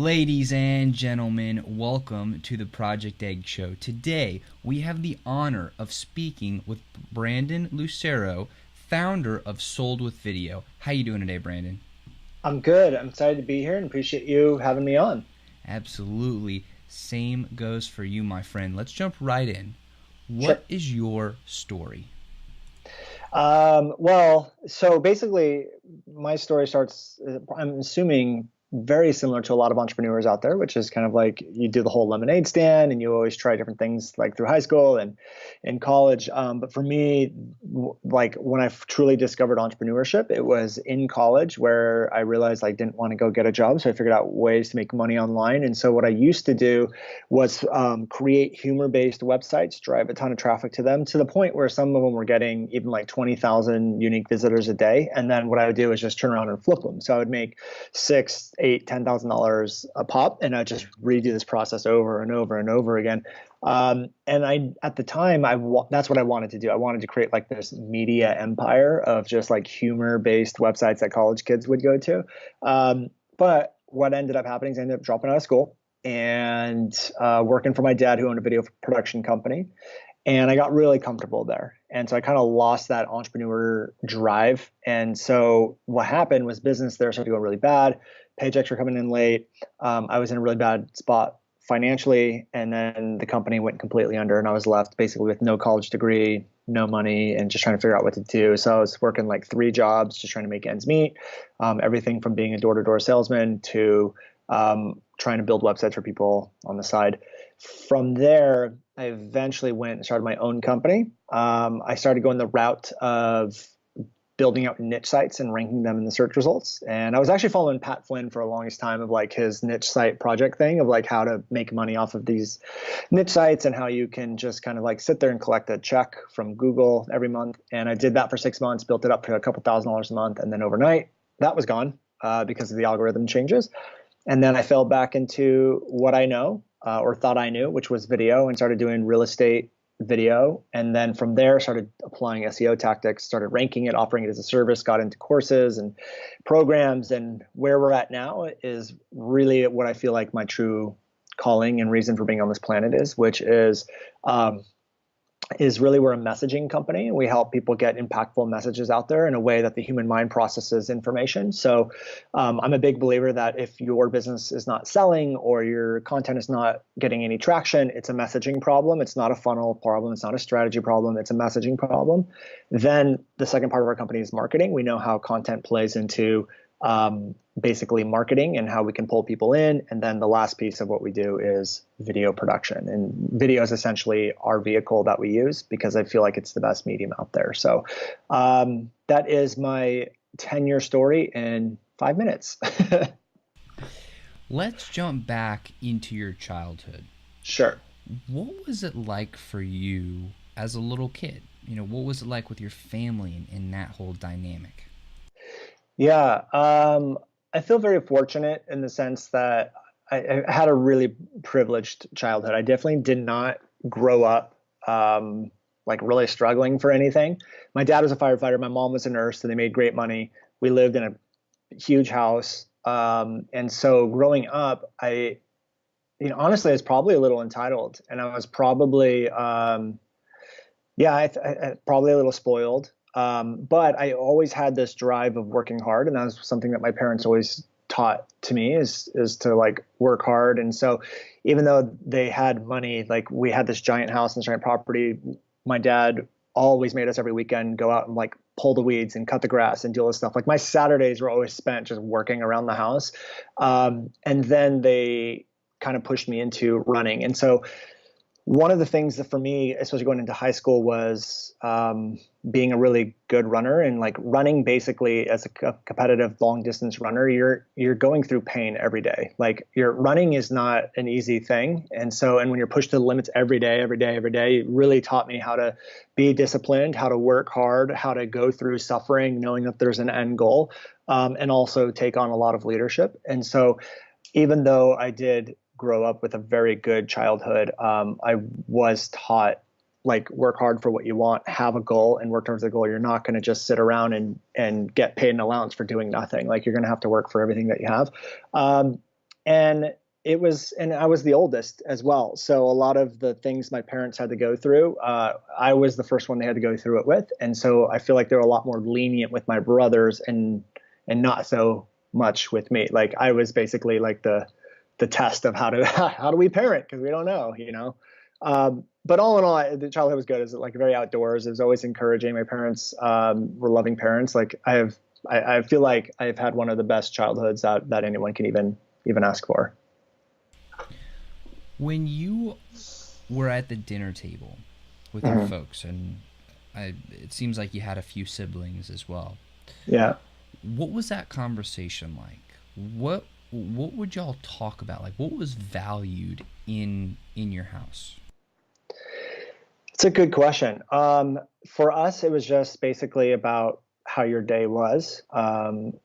Ladies and gentlemen, welcome to the Project Egg Show. Today, we have the honor of speaking with Brandon Lucero, founder of Sold with Video. How you doing today, Brandon? I'm good. I'm excited to be here and appreciate you having me on. Absolutely. Same goes for you, my friend. Let's jump right in. Sure. What is your story? So basically, my story starts, I'm assuming, very similar to a lot of entrepreneurs out there, which is kind of like you do the whole lemonade stand and you always try different things like through high school and in college. But for me, like when I truly discovered entrepreneurship, it was in college where I realized I didn't want to go get a job. So I figured out ways to make money online. And so what I used to do was create humor-based websites, drive a ton of traffic to them to the point where some of them were getting even like 20,000 unique visitors a day. And then what I would do is just turn around and flip them. So I would make six, eight, $10,000 a pop, and I just redo this process over and over and over again. And at the time, that's what I wanted to do. I wanted to create like this media empire of just like humor-based websites that college kids would go to. But what ended up happening is I ended up dropping out of school and working for my dad, who owned a video production company. And I got really comfortable there. And so I kind of lost that entrepreneur drive. And so what happened was business there started going really bad. Paychecks were coming in late. I was in a really bad spot financially. And then the company went completely under and I was left basically with no college degree, no money, and just trying to figure out what to do. So I was working like 3 jobs, just trying to make ends meet. Everything from being a door-to-door salesman to trying to build websites for people on the side. From there, I eventually went and started my own company. I started going the route of building out niche sites and ranking them in the search results. And I was actually following Pat Flynn for the longest time of like his niche site project thing of like how to make money off of these niche sites and how you can just kind of like sit there and collect a check from Google every month. And I did that for 6 months, built it up to a couple $1,000s a month. And then overnight, that was gone because of the algorithm changes. And then I fell back into what I know or thought I knew, which was video, and started doing real estate video. And then from there, started applying SEO tactics, started ranking it, offering it as a service, got into courses and programs. And where we're at now is really what I feel like my true calling and reason for being on this planet is really we're a messaging company. We help people get impactful messages out there in a way that the human mind processes information. So I'm a big believer that if your business is not selling or your content is not getting any traction, it's a messaging problem. It's not a funnel problem. It's not a strategy problem. It's a messaging problem. Then the second part of our company is marketing. We know how content plays into basically marketing and how we can pull people in. And then the last piece of what we do is video production. And video is essentially our vehicle that we use because I feel like it's the best medium out there. So that is my 10-year story in 5 minutes. Let's jump back into your childhood. Sure. What was it like for you as a little kid? What was it like with your family and that whole dynamic? Yeah, I feel very fortunate in the sense that I had a really privileged childhood. I definitely did not grow up like really struggling for anything. My dad was a firefighter. My mom was a nurse, so they made great money. We lived in a huge house. And so growing up, honestly, I was probably a little entitled and I was probably, probably a little spoiled. But I always had this drive of working hard, and that was something that my parents always taught to me is to like work hard. And so even though they had money, like we had this giant house and giant property, my dad always made us every weekend go out and like pull the weeds and cut the grass and do all this stuff. Like my Saturdays were always spent just working around the house. And then they kind of pushed me into running. And so one of the things that for me, especially going into high school, was being a really good runner. And like running basically as a competitive long distance runner, you're going through pain every day. Like your running is not an easy thing. And when you're pushed to the limits every day, it really taught me how to be disciplined, how to work hard, how to go through suffering, knowing that there's an end goal, and also take on a lot of leadership. And so even though I did grow up with a very good childhood, I was taught like work hard for what you want, have a goal and work towards the goal. You're not going to just sit around and get paid an allowance for doing nothing. Like you're going to have to work for everything that you have. And and I was the oldest as well. So a lot of the things my parents had to go through, I was the first one they had to go through it with. And so I feel like they're a lot more lenient with my brothers and not so much with me. Like I was basically like the test of how do we parent? Cause we don't know, you know? But all in all, the childhood was good. It was like very outdoors. It was always encouraging. My parents, were loving parents. Like I feel like I've had one of the best childhoods that anyone can even ask for. When you were at the dinner table with your Mhm. folks, and it seems like you had a few siblings as well. Yeah. What was that conversation like? What would y'all talk about? Like, what was valued in your house? It's a good question. For us, it was just basically about how your day was.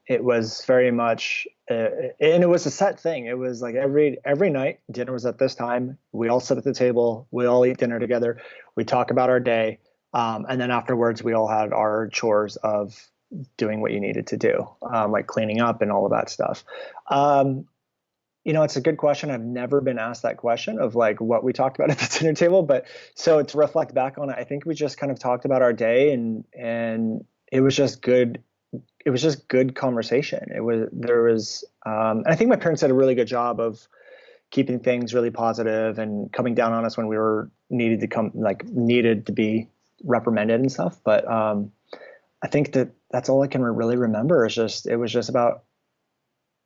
It was very much, and it was a set thing. It was like every night, dinner was at this time. We all sit at the table. We all eat dinner together. We talk about our day, and then afterwards, we all had our chores of doing what you needed to do, like cleaning up and all of that stuff. Um, it's a good question. I've never been asked that question of like what we talked about at the dinner table, but so to reflect back on it, I think we just kind of talked about our day and it was just good. It was just good conversation. And I think my parents did a really good job of keeping things really positive and coming down on us when we were needed to be reprimanded and stuff. But I think that's all I can really remember is it was just about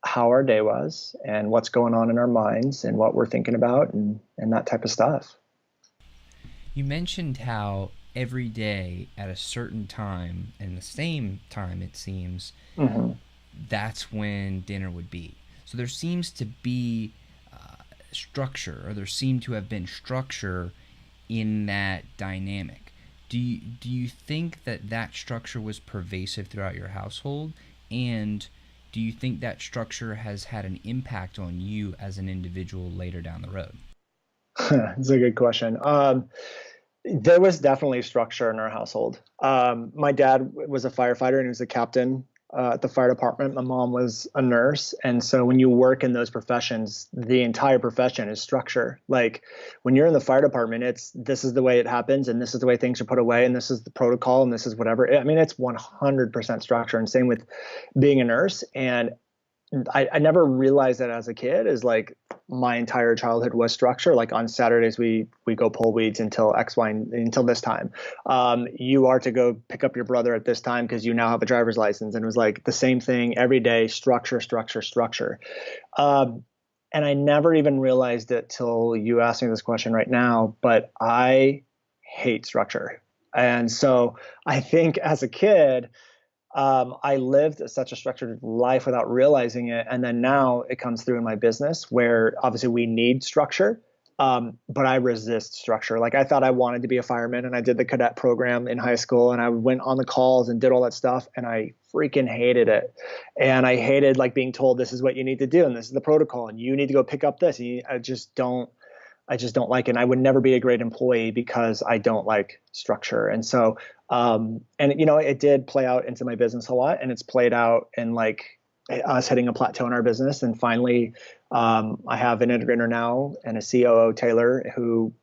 how our day was and what's going on in our minds and what we're thinking about and that type of stuff. You mentioned how every day at a certain time, and the same time it seems, Mm-hmm. that's when dinner would be. So there seems to be structure, or there seemed to have been structure in that dynamic. Do you think that structure was pervasive throughout your household? And do you think that structure has had an impact on you as an individual later down the road? It's a good question. There was definitely structure in our household. My dad was a firefighter and he was a captain at the fire department. My mom was a nurse. And so when you work in those professions, the entire profession is structure. Like when you're in the fire department, this is the way it happens and this is the way things are put away and this is the protocol and this is whatever. I mean, it's 100% structure. And same with being a nurse. And I never realized that as a kid is like my entire childhood was structure. Like on Saturdays, we go pull weeds until until this time. You are to go pick up your brother at this time because you now have a driver's license. And it was like the same thing every day, structure, structure, structure. And I never even realized it till you asked me this question right now, but I hate structure. And so I think as a kid, I lived such a structured life without realizing it. And then now it comes through in my business where obviously we need structure. But I resist structure. Like I thought I wanted to be a fireman and I did the cadet program in high school and I went on the calls and did all that stuff and I freaking hated it. And I hated like being told this is what you need to do and this is the protocol and you need to go pick up this. I just don't like it. And I would never be a great employee because I don't like structure. And so, it did play out into my business a lot and it's played out in like us hitting a plateau in our business. And finally, I have an integrator now and a COO, Taylor, who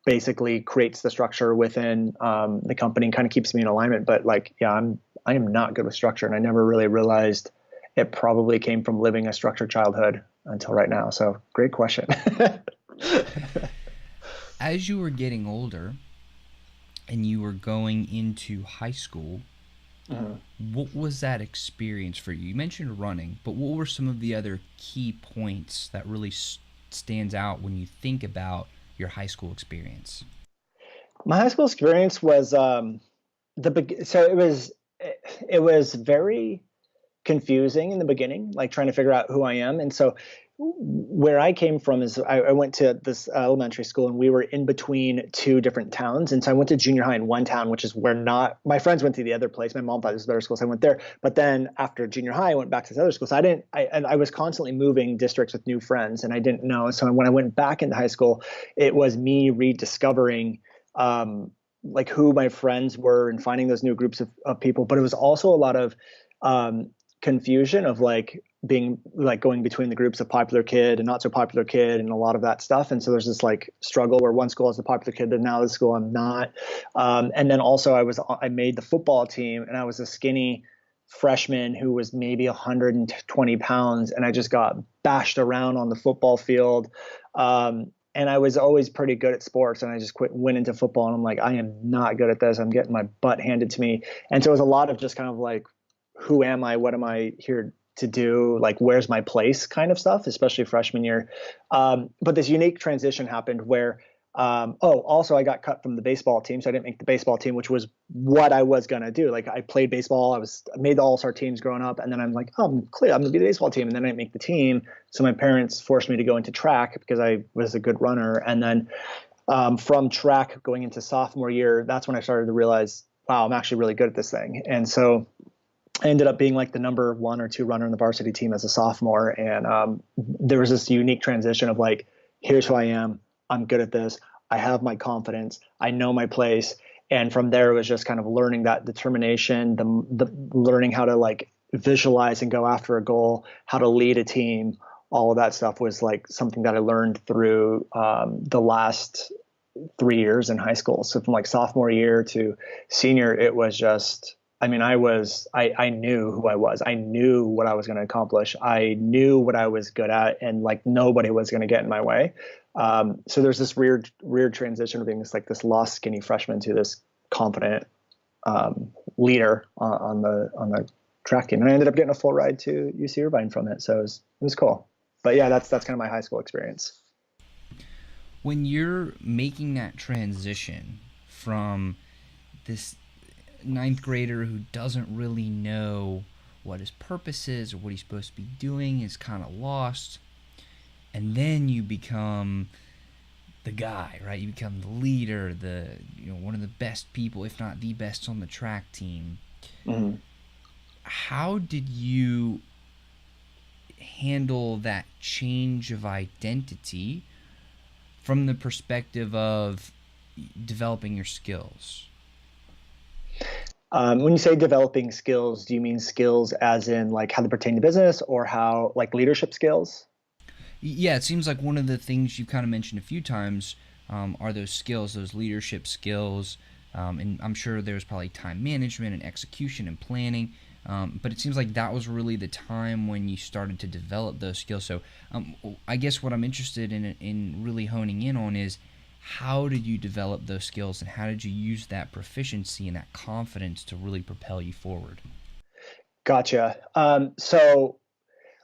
basically creates the structure within the company and kind of keeps me in alignment. But like, yeah, I am not good with structure. And I never really realized it probably came from living a structured childhood until right now. So great question. As you were getting older and you were going into high school, what was that experience for you? You mentioned running, but what were some of the other key points that really stands out when you think about your high school experience? My high school experience was so it was very confusing in the beginning, like trying to figure out who I am. And so where I came from is I went to this elementary school and we were in between two different towns. And so I went to junior high in one town, which is where not my friends went to the other place. My mom thought it was a better school, so I went there. But then after junior high, I went back to this other school. So I was constantly moving districts with new friends and I didn't know. So when I went back into high school, it was me rediscovering like who my friends were and finding those new groups of people. But it was also a lot of confusion of like being like going between the groups of popular kid and not so popular kid and a lot of that stuff. And so there's this like struggle where one school is the popular kid and now this school I'm not. And then also I made the football team and I was a skinny freshman who was maybe 120 pounds and I just got bashed around on the football field. And I was always pretty good at sports and I just went into football and I'm like, I am not good at this. I'm getting my butt handed to me. And so it was a lot of just kind of like, who am I? What am I here to do? Like, where's my place kind of stuff, especially freshman year. But this unique transition happened where, also I got cut from the baseball team. So I didn't make the baseball team, which was what I was going to do. Like I played baseball. I made the all-star teams growing up. And then I'm like, oh, I'm clear. I'm going to be the baseball team. And then I didn't make the team. So my parents forced me to go into track because I was a good runner. And then from track going into sophomore year, that's when I started to realize, wow, I'm actually really good at this thing. And so I ended up being like the number 1 or 2 runner in the varsity team as a sophomore. And there was this unique transition of like, here's who I am. I'm good at this. I have my confidence. I know my place. And from there, it was just kind of learning that determination, the learning how to like visualize and go after a goal, how to lead a team. All of that stuff was like something that I learned through the last 3 years in high school. So from like sophomore year to senior, it was just, I mean, I knew who I was. I knew what I was going to accomplish. I knew what I was good at and like nobody was going to get in my way. So there's this weird transition of being this lost skinny freshman to this confident leader on the track team. And I ended up getting a full ride to UC Irvine from it. So it was cool. But yeah, that's kind of my high school experience. When you're making that transition from this ninth grader who doesn't really know what his purpose is or what he's supposed to be doing, is kind of lost, and then you become the guy, right? You become the leader, one of the best people, if not the best on the track team. Mm-hmm. How did you handle that change of identity from the perspective of developing your skills? When you say developing skills, do you mean skills as in like how they pertain to business or how like leadership skills? Yeah, it seems like one of the things you kind of mentioned a few times are those skills, those leadership skills. And I'm sure there's probably time management and execution and planning. But it seems like that was really the time when you started to develop those skills. So I guess what I'm interested in really honing in on is, how did you develop those skills and how did you use that proficiency and that confidence to really propel you forward? Gotcha. So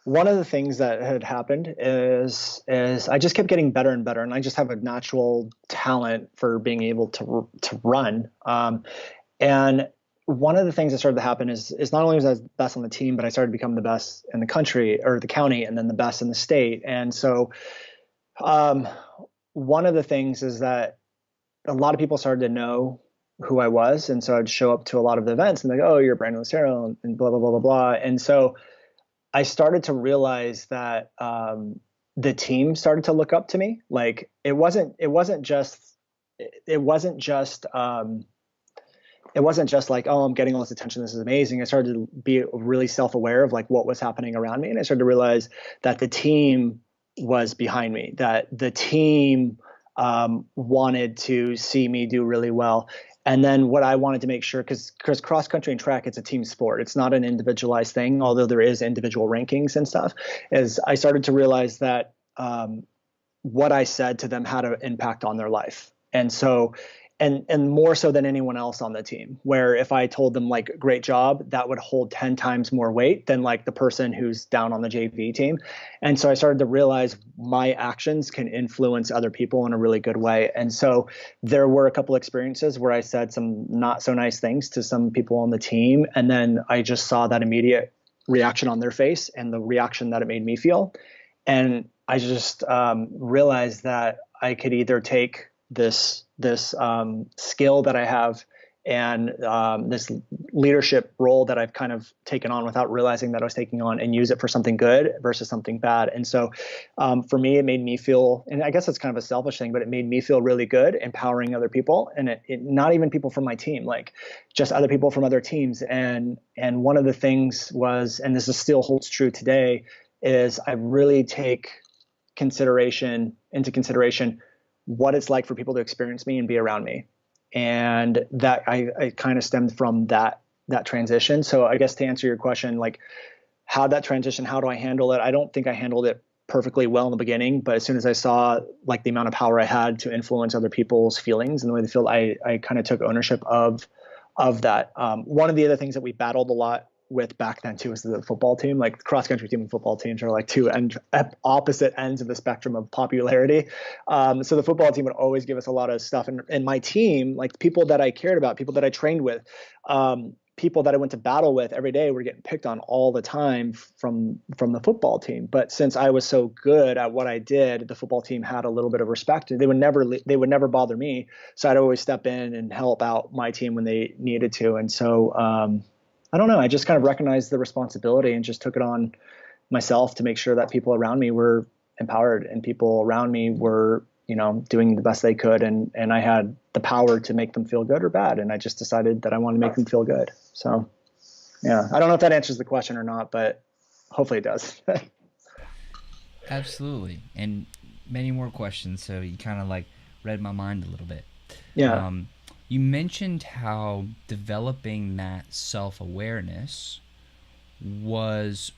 one of the things that had happened is I just kept getting better and better, and I just have a natural talent for being able to run. And one of the things that started to happen is not only was I the best on the team, but I started to become the best in the country or the county, and then the best in the state. And so, one of the things is that a lot of people started to know who I was. And so I'd show up to a lot of the events and they go, oh, you're Brandon Lucero and blah, blah, blah, blah, blah. And so I started to realize that the team started to look up to me. Like it wasn't just like, oh, I'm getting all this attention, this is amazing. I started to be really self-aware of like what was happening around me. And I started to realize that the team was behind me, that the team wanted to see me do really well. And then what I wanted to make sure, because cross country and track, it's a team sport. It's not an individualized thing, although there is individual rankings and stuff, is I started to realize that what I said to them had an impact on their life. And so, and more so than anyone else on the team, where if I told them like, great job, that would hold 10 times more weight than like the person who's down on the JV team. And so I started to realize my actions can influence other people in a really good way. And so there were a couple experiences where I said some not so nice things to some people on the team. And then I just saw that immediate reaction on their face and the reaction that it made me feel. And I just realized that I could either take this skill that I have and this leadership role that I've kind of taken on without realizing that I was taking on, and use it for something good versus something bad. And so for me, it made me feel, and I guess it's kind of a selfish thing, but it made me feel really good empowering other people, and it not even people from my team, like just other people from other teams. And one of the things was, and this is still holds true today, is I really take into consideration what it's like for people to experience me and be around me. And that I kind of stemmed from that transition. So I guess to answer your question, like how that transition, how do I handle it? I don't think I handled it perfectly well in the beginning, but as soon as I saw like the amount of power I had to influence other people's feelings and the way they feel, I kind of took ownership of that. One of the other things that we battled a lot with back then too was the football team. Like cross country team and football teams are like two opposite ends of the spectrum of popularity. So the football team would always give us a lot of stuff, and my team, like people that I cared about, people that I trained with, people that I went to battle with every day, were getting picked on all the time from the football team. But since I was so good at what I did, the football team had a little bit of respect. They would never bother me, so I'd always step in and help out my team when they needed to. And so I don't know. I just kind of recognized the responsibility and just took it on myself to make sure that people around me were empowered and people around me were, doing the best they could. And I had the power to make them feel good or bad. And I just decided that I wanted to make them feel good. So, yeah, I don't know if that answers the question or not, but hopefully it does. Absolutely. And many more questions. So you kind of like read my mind a little bit. Yeah. You mentioned how developing that self-awareness was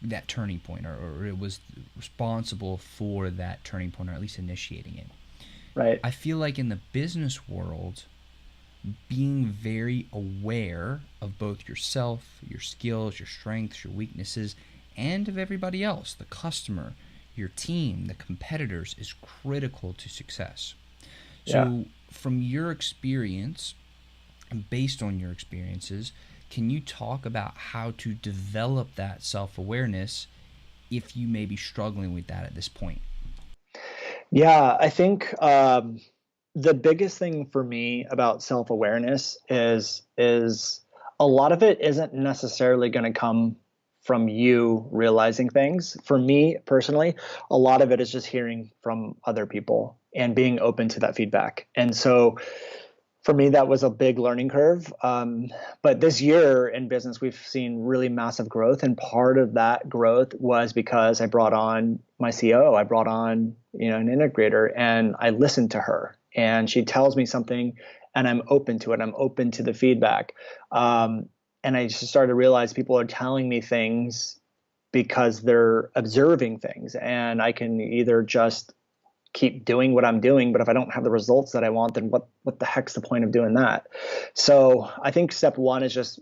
that turning point, or it was responsible for that turning point, or at least initiating it. Right. I feel like in the business world, being very aware of both yourself, your skills, your strengths, your weaknesses, and of everybody else, the customer, your team, the competitors, is critical to success. So from your experience, and based on your experiences, can you talk about how to develop that self-awareness if you may be struggling with that at this point? Yeah, I think the biggest thing for me about self-awareness is a lot of it isn't necessarily going to come from you realizing things. For me personally, a lot of it is just hearing from other people and being open to that feedback. And so for me, that was a big learning curve. But this year in business, we've seen really massive growth. And part of that growth was because I brought on my COO. I brought on, an integrator, and I listened to her, and she tells me something and I'm open to it. I'm open to the feedback. And I just started to realize people are telling me things because they're observing things, and I can either just keep doing what I'm doing, but if I don't have the results that I want, then what the heck's the point of doing that? So I think step one is just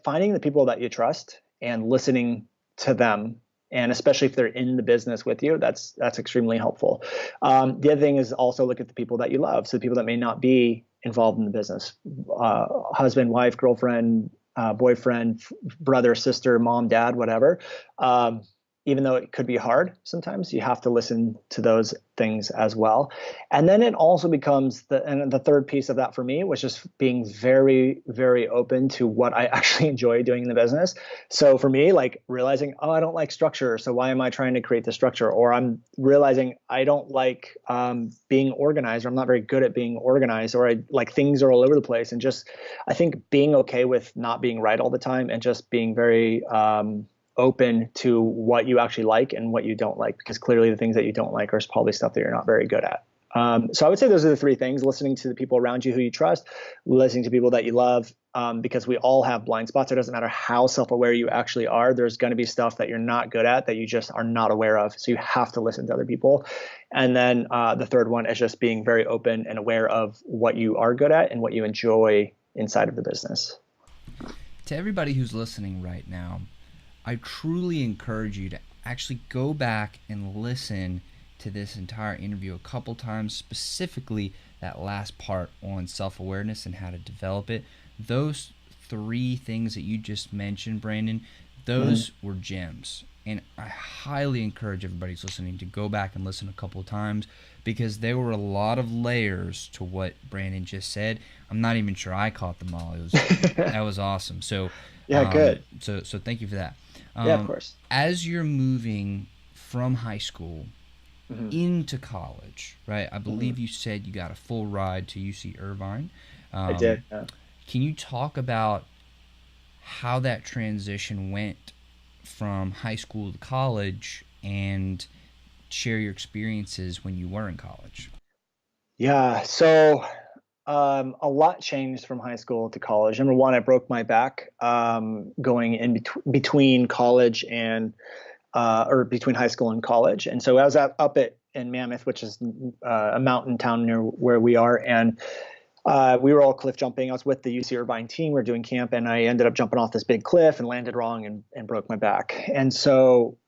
finding the people that you trust and listening to them. And especially if they're in the business with you, that's extremely helpful. The other thing is also look at the people that you love. So the people that may not be involved in the business, husband, wife, girlfriend, boyfriend, brother, sister, mom, dad, whatever. Even though it could be hard sometimes, you have to listen to those things as well. And then it also becomes the third piece of that for me was just being very, very open to what I actually enjoy doing in the business. So for me, like realizing, I don't like structure, so why am I trying to create the structure? Or I'm realizing I don't like being organized, or I'm not very good at being organized, or I like things are all over the place. And just, I think being okay with not being right all the time and just being very open to what you actually like and what you don't like, because clearly the things that you don't like are probably stuff that you're not very good at. So I would say those are the three things: listening to the people around you who you trust, listening to people that you love, because we all have blind spots. It doesn't matter how self-aware you actually are. There's going to be stuff that you're not good at that you just are not aware of. So you have to listen to other people. And then the third one is just being very open and aware of what you are good at and what you enjoy inside of the business. To everybody who's listening right now, I truly encourage you to actually go back and listen to this entire interview a couple times, specifically that last part on self-awareness and how to develop it. Those three things that you just mentioned, Brandon, those were gems. and I highly encourage everybody who's listening to go back and listen a couple of times, because there were a lot of layers to what Brandon just said. I'm not even sure I caught them all. That was awesome. So, Yeah, good. So thank you for that. Yeah, of course. As you're moving from high school Mm-hmm. into college, right? I believe you said you got a full ride to UC Irvine. I did. Yeah. Can you talk about how that transition went from high school to college, and share your experiences when you were in college? Yeah. So a lot changed from high school to college. Number one, I broke my back going in between college and or between high school and college. And so I was up in Mammoth, which is a mountain town near where we are, and we were all cliff jumping. I was with the UC Irvine team. We were doing camp, and I ended up jumping off this big cliff and landed wrong and broke my back. And so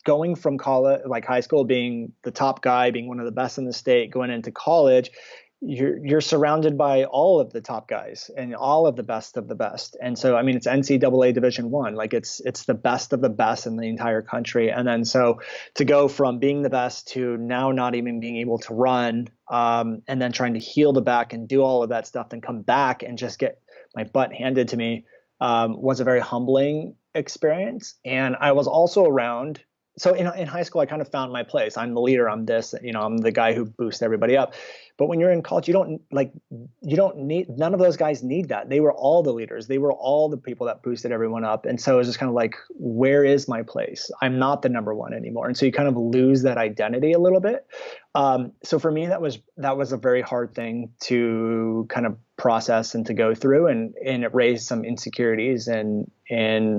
going from college, like high school, being the top guy, being one of the best in the state, going into college, you're surrounded by all of the top guys and all of the best of the best. And so, I mean, it's NCAA Division I, like it's the best of the best in the entire country. And then so to go from being the best to now not even being able to run, and then trying to heal the back and do all of that stuff, and come back and just get my butt handed to me, was a very humbling experience. And I was also around. So in high school, I kind of found my place. I'm the leader. I'm this, I'm the guy who boosts everybody up. But when you're in college, you don't need, none of those guys need that. They were all the leaders. They were all the people that boosted everyone up. And so it was just kind of like, where is my place? I'm not the number one anymore. And so you kind of lose that identity a little bit. So for me, that was a very hard thing to kind of process and to go through, and it raised some insecurities and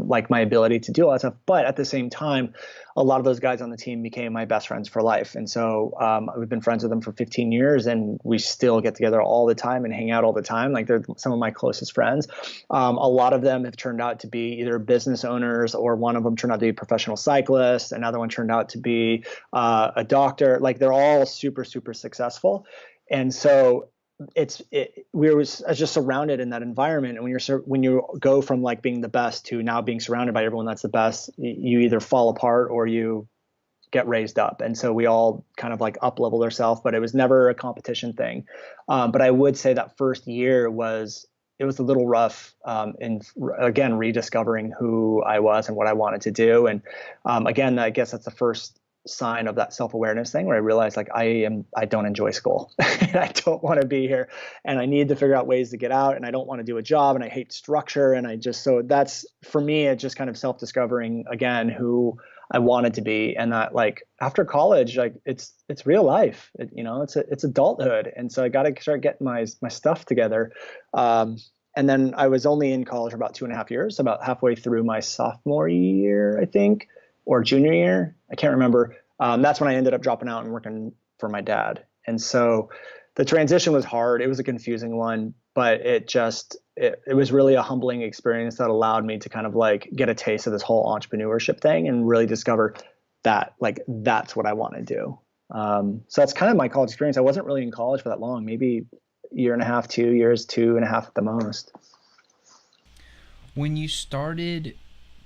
like my ability to do all that stuff. But at the same time, a lot of those guys on the team became my best friends for life. And so we've been friends with them for 15 years, and we still get together all the time and hang out all the time. Like, they're some of my closest friends. A lot of them have turned out to be either business owners, or one of them turned out to be a professional cyclist. Another one turned out to be a doctor. Like, they're all super, super successful. And so we were just surrounded in that environment. And when you go from like being the best to now being surrounded by everyone that's the best, you either fall apart or you get raised up. And so we all kind of like up leveled ourselves, but it was never a competition thing. But I would say that first year was a little rough, in again rediscovering who I was and what I wanted to do. And again, I guess that's the first sign of that self-awareness thing, where I realized like I don't enjoy school. I don't want to be here, and I need to figure out ways to get out, and I don't want to do a job, and I hate structure. And so that's, for me, it's just kind of self-discovering again who I wanted to be. And that, like, after college, like it's real life, it's adulthood. And so I got to start getting my stuff together. And then I was only in college for about 2.5 years, about halfway through my sophomore year, I think, or junior year. I can't remember. That's when I ended up dropping out and working for my dad. And so the transition was hard. It was a confusing one, but it was really a humbling experience that allowed me to kind of like get a taste of this whole entrepreneurship thing and really discover that like that's what I want to do. So that's kind of my college experience. I wasn't really in college for that long, maybe a year and a half, 2 years, 2.5 at the most. When you started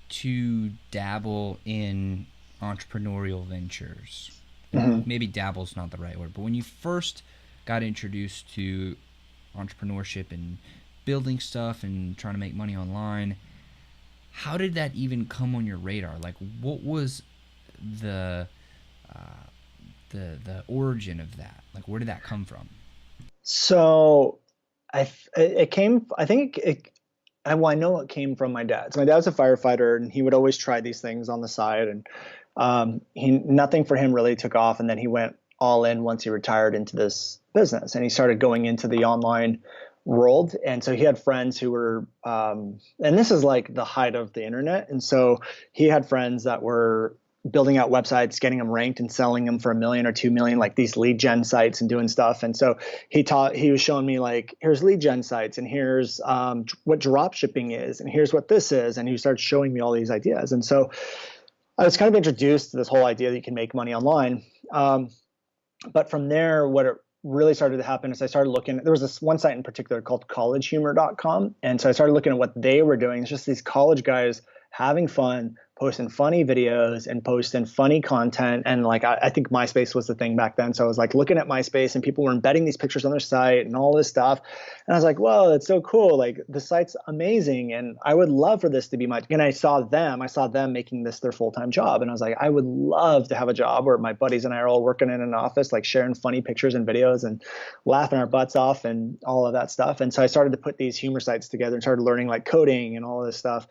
to dabble in entrepreneurial ventures, maybe dabble's not the right word, but when you first got introduced to entrepreneurship and building stuff and trying to make money online, how did that even come on your radar? Like, what was the origin of that? Like, where did that come from? So I know it came from my dad. So my dad's a firefighter, and he would always try these things on the side, and nothing for him really took off. And then he went all in once he retired into this business, and he started going into the online world. And so he had friends who were, and this is like the height of the internet. And so he had friends that were building out websites, getting them ranked and selling them for $1 million or $2 million, like these lead gen sites, and doing stuff. And so he was showing me like, here's lead gen sites, and here's what drop shipping is, and here's what this is. And he started showing me all these ideas. And so I was kind of introduced to this whole idea that you can make money online. But from there, what it really started to happen is I started looking. There was this one site in particular called collegehumor.com. And so I started looking at what they were doing. It's just these college guys having fun, posting funny videos and posting funny content. And like, I think MySpace was the thing back then. So I was like looking at MySpace and people were embedding these pictures on their site and all this stuff. And I was like, whoa, that's so cool. Like the site's amazing. And I would love for this to be and I saw them making this their full-time job. And I was like, I would love to have a job where my buddies and I are all working in an office, like sharing funny pictures and videos and laughing our butts off and all of that stuff. And so I started to put these humor sites together and started learning like coding and all of this stuff.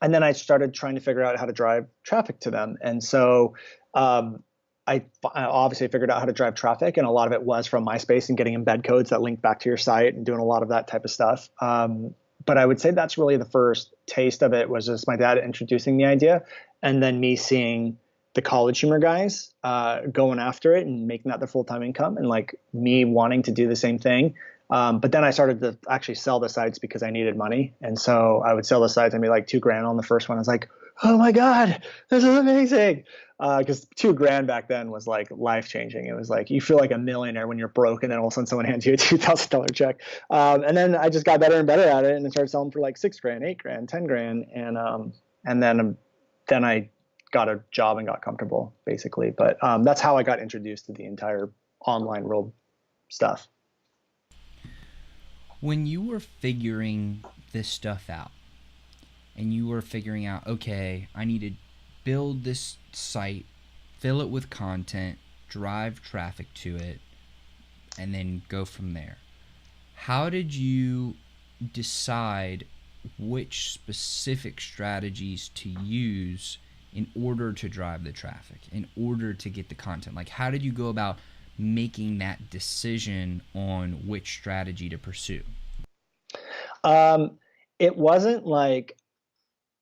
And then I started trying to figure out how to drive traffic to them. And so I obviously figured out how to drive traffic, and a lot of it was from MySpace and getting embed codes that link back to your site and doing a lot of that type of stuff. But I would say that's really the first taste of it, was just my dad introducing the idea, and then me seeing the college humor guys going after it and making that their full-time income, and like me wanting to do the same thing. But then I started to actually sell the sites because I needed money. And so I would sell the sites and be like $2,000 on the first one. I was like, oh my God, this is amazing. Because $2,000 back then was like life changing. It was like, you feel like a millionaire when you're broke and then all of a sudden someone hands you a $2,000 check. And then I just got better and better at it and then started selling for like $6,000, $8,000, $10,000. And then I got a job and got comfortable basically. But that's how I got introduced to the entire online world stuff. When you were figuring this stuff out and you were figuring out, okay, I need to build this site, fill it with content, drive traffic to it, and then go from there, how did you decide which specific strategies to use in order to drive the traffic, in order to get the content? Like, how did you go about making that decision on which strategy to pursue? It wasn't like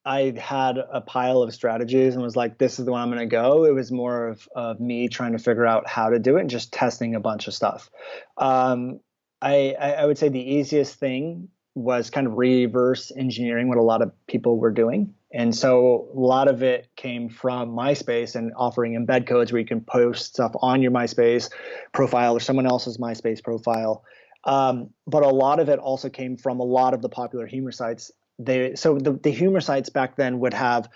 I had a pile of strategies and was like, this is the one I'm going to go. It was more of me trying to figure out how to do it and just testing a bunch of stuff. I would say the easiest thing was kind of reverse engineering what a lot of people were doing. And so a lot of it came from MySpace and offering embed codes where you can post stuff on your MySpace profile or someone else's MySpace profile. But a lot of it also came from a lot of the popular humor sites. So the humor sites back then would have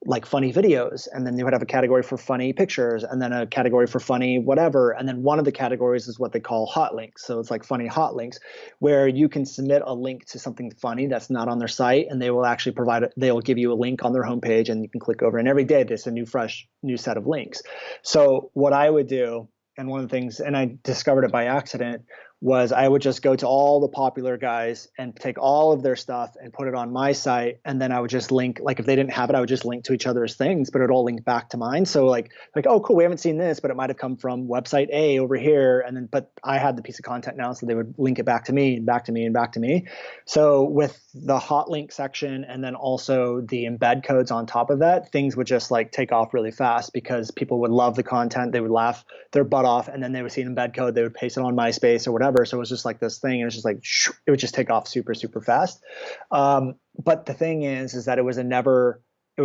like funny videos, and then they would have a category for funny pictures, and then a category for funny whatever. And then one of the categories is what they call hot links. So it's like funny hot links, where you can submit a link to something funny that's not on their site, and they will actually they will give you a link on their homepage, and you can click over. And every day there's a fresh set of links. So what I would do, and one of the things, and I discovered it by accident, was I would just go to all the popular guys and take all of their stuff and put it on my site. And then I would just link, like if they didn't have it, I would just link to each other's things, but it all linked back to mine. So like, oh, cool, we haven't seen this, but it might have come from website A over here. And then, but I had the piece of content now, so they would link it back to me and back to me and back to me. So with the hot link section and then also the embed codes on top of that, things would just like take off really fast because people would love the content. They would laugh their butt off, and then they would see an embed code. They would paste it on MySpace or whatever. So it was just like this thing, and it's just like it would just take off super, super fast. But the thing is that it was never I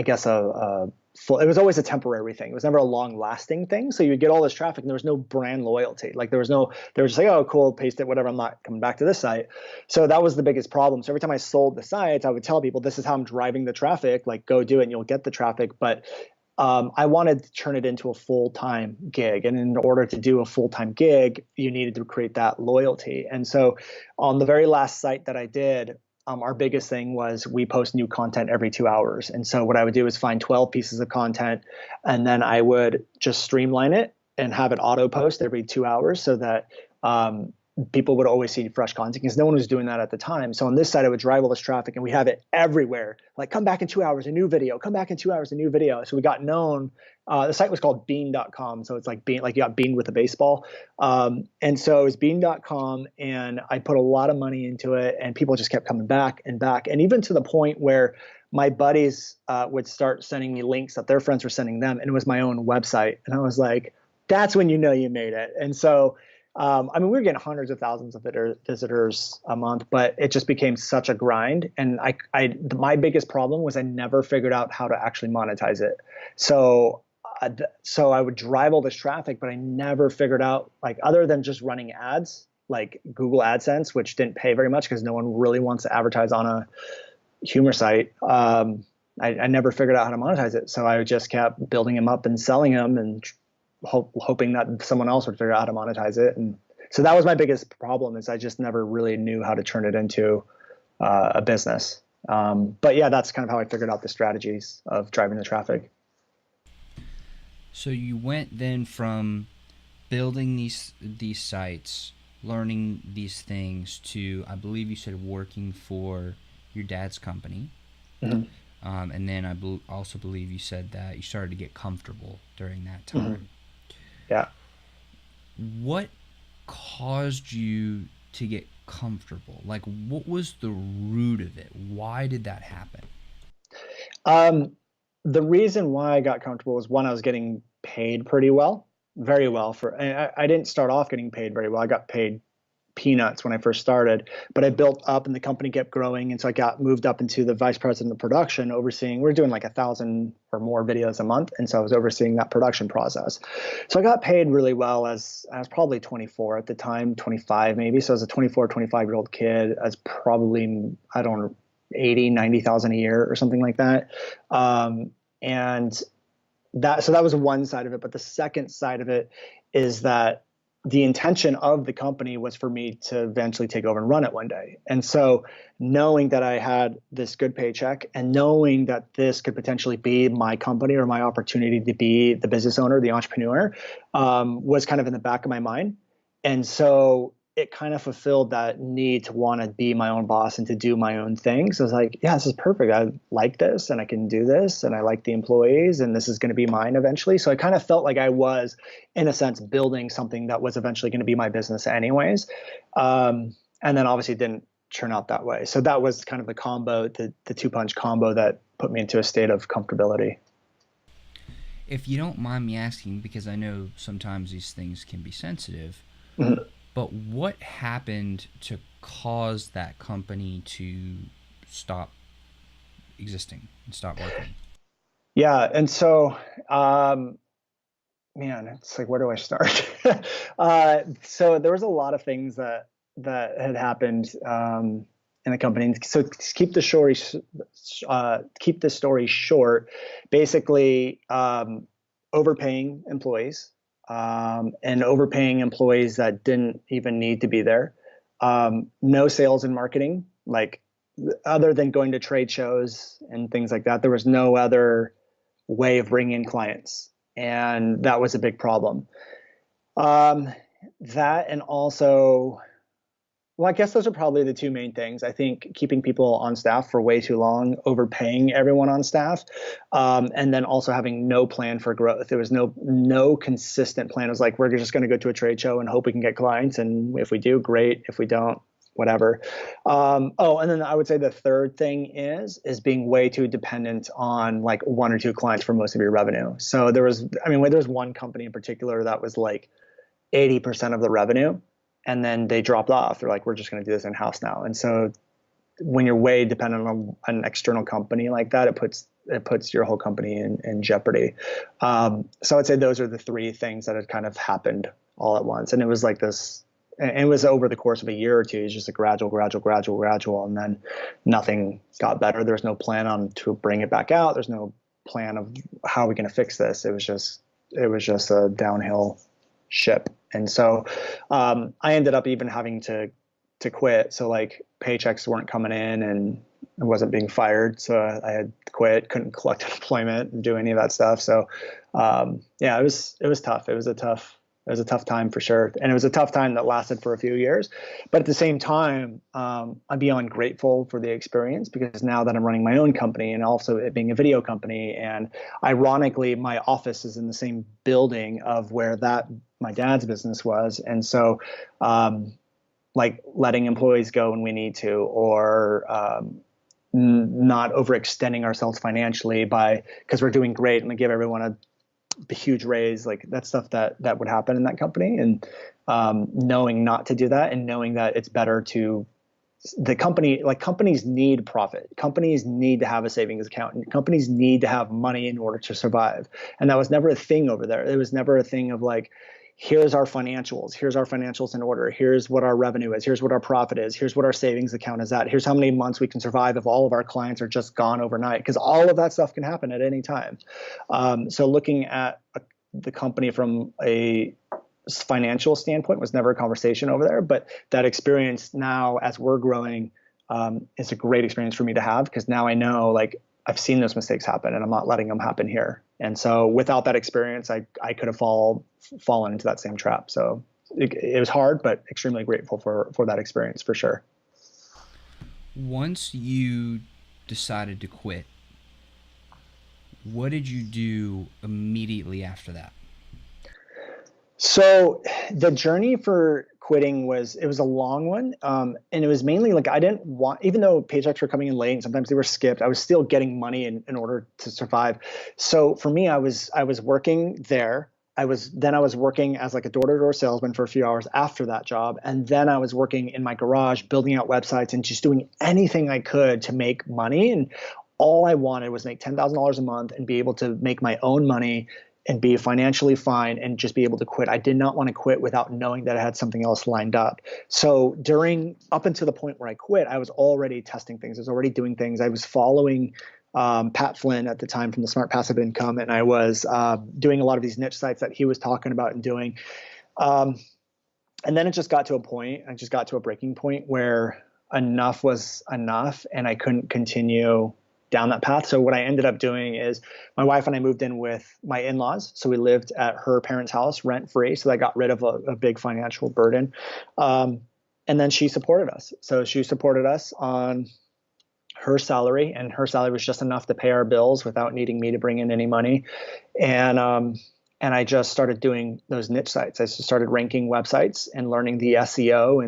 guess full. It was always a temporary thing. It was never a long lasting thing. So you would get all this traffic, and there was no brand loyalty. Like they were just like, oh, cool, paste it, whatever. I'm not coming back to this site. So that was the biggest problem. So every time I sold the sites, I would tell people, this is how I'm driving the traffic. Like, go do it, and you'll get the traffic. But I wanted to turn it into a full-time gig. And in order to do a full-time gig, you needed to create that loyalty. And so on the very last site that I did, our biggest thing was we post new content every 2 hours. And so what I would do is find 12 pieces of content, and then I would just streamline it and have it auto post every 2 hours so that people would always see fresh content, because no one was doing that at the time. So on this side, I would drive all this traffic, and we have it everywhere. Like, come back in 2 hours, a new video, come back in 2 hours, a new video. So we got known. The site was called bean.com. So it's like bean, like you got beaned with a baseball. And so it was bean.com, and I put a lot of money into it, and people just kept coming back and back. And even to the point where my buddies would start sending me links that their friends were sending them, and it was my own website. And I was like, that's when you know you made it. And so I mean, we were getting hundreds of thousands of visitors a month, but it just became such a grind. And my biggest problem was I never figured out how to actually monetize it. So I would drive all this traffic, but I never figured out, like, other than just running ads, like Google AdSense, which didn't pay very much because no one really wants to advertise on a humor site. I never figured out how to monetize it. So I just kept building them up and selling them and hoping that someone else would figure out how to monetize it. And so that was my biggest problem, is I just never really knew how to turn it into a business. But yeah, that's kind of how I figured out the strategies of driving the traffic. So you went then from building these sites, learning these things, to, I believe you said, working for your dad's company. Mm-hmm. And then I also believe you said that you started to get comfortable during that time. Mm-hmm. Yeah. What caused you to get comfortable? Like, what was the root of it? Why did that happen? The reason why I got comfortable was, one, I was getting paid pretty well, very well. I didn't start off getting paid very well. I got paid peanuts when I first started, but I built up and the company kept growing. And so I got moved up into the vice president of production, we're doing like 1,000 or more videos a month. And so I was overseeing that production process. So I got paid really well as I was probably 24 at the time, 25 maybe. So as a 24, 25-year-old kid, as probably, I don't know, 80, 90,000 a year or something like that. So that was one side of it. But the second side of it is that the intention of the company was for me to eventually take over and run it one day. And so knowing that I had this good paycheck and knowing that this could potentially be my company or my opportunity to be the business owner, the entrepreneur, was kind of in the back of my mind. And so it kind of fulfilled that need to want to be my own boss and to do my own things. So I was like, yeah, this is perfect. I like this and I can do this and I like the employees and this is going to be mine eventually. So I kind of felt like I was, in a sense, building something that was eventually going to be my business anyways. And then obviously it didn't turn out that way. So that was kind of the combo, the two-punch combo that put me into a state of comfortability. If you don't mind me asking, because I know sometimes these things can be sensitive, Mm-hmm. But what happened to cause that company to stop existing and stop working? Yeah. And so, man, it's like, where do I start? So there was a lot of things that had happened in the company. So to keep the story short, basically overpaying employees. And overpaying employees that didn't even need to be there. No sales and marketing, like other than going to trade shows and things like that. There was no other way of bringing in clients. And that was a big problem. That and also, well, I guess those are probably the two main things. I think keeping people on staff for way too long, overpaying everyone on staff, and then also having no plan for growth. There was no consistent plan. It was like, we're just going to go to a trade show and hope we can get clients. And if we do, great. If we don't, whatever. And then I would say the third thing is being way too dependent on like one or two clients for most of your revenue. So there was one company in particular that was like 80% of the revenue. And then they dropped off. They're like, we're just going to do this in-house now. And so when you're way dependent on an external company like that, it puts your whole company in jeopardy. So I'd say those are the three things that had kind of happened all at once. And it was like this, and it was over the course of a year or two. It's just a gradual. And then nothing got better. There's no plan to bring it back out. There's no plan of how we're going to fix this. It was just a downhill ship. And so I ended up even having to quit. So like paychecks weren't coming in and I wasn't being fired. So I had to quit, couldn't collect unemployment and do any of that stuff. So it was tough. It was a tough time for sure. And it was a tough time that lasted for a few years. But at the same time, I'm beyond grateful for the experience, because now that I'm running my own company and also it being a video company, and ironically, my office is in the same building of where my dad's business was. And so like letting employees go when we need to, or not overextending ourselves financially because we're doing great and we give everyone a huge raise, like that's stuff that would happen in that company. And knowing not to do that, and knowing that it's better to the company, like companies need profit. Companies need to have a savings account, and companies need to have money in order to survive. And that was never a thing over there. It was never a thing of like, here's our financials. Here's our financials in order. Here's what our revenue is. Here's what our profit is. Here's what our savings account is at. Here's how many months we can survive if all of our clients are just gone overnight, because all of that stuff can happen at any time. So looking at the company from a financial standpoint was never a conversation over there, but that experience now as we're growing is a great experience for me to have, because now I know, like, I've seen those mistakes happen and I'm not letting them happen here. And so without that experience, I could have fallen into that same trap. So it was hard, but extremely grateful for that experience for sure. Once you decided to quit, what did you do immediately after that? So the journey for quitting was a long one. And it was mainly like, I didn't want, even though paychecks were coming in late and sometimes they were skipped, I was still getting money in order to survive. So for me, I was working there. I was working as like a door-to-door salesman for a few hours after that job. And then I was working in my garage, building out websites and just doing anything I could to make money. And all I wanted was make $10,000 a month and be able to make my own money and be financially fine and just be able to quit. I did not want to quit without knowing that I had something else lined up. So up until the point where I quit, I was already testing things. I was already doing things. I was following Pat Flynn at the time from the Smart Passive Income, and I was doing a lot of these niche sites that he was talking about and doing. And then it just got to a point, I just got to a breaking point where enough was enough and I couldn't continue down that path. So what I ended up doing is my wife and I moved in with my in-laws. So we lived at her parents' house rent free. So that got rid of a big financial burden. And then she supported us. So she supported us on her salary, and her salary was just enough to pay our bills without needing me to bring in any money. And I just started doing those niche sites. I just started ranking websites and learning the SEO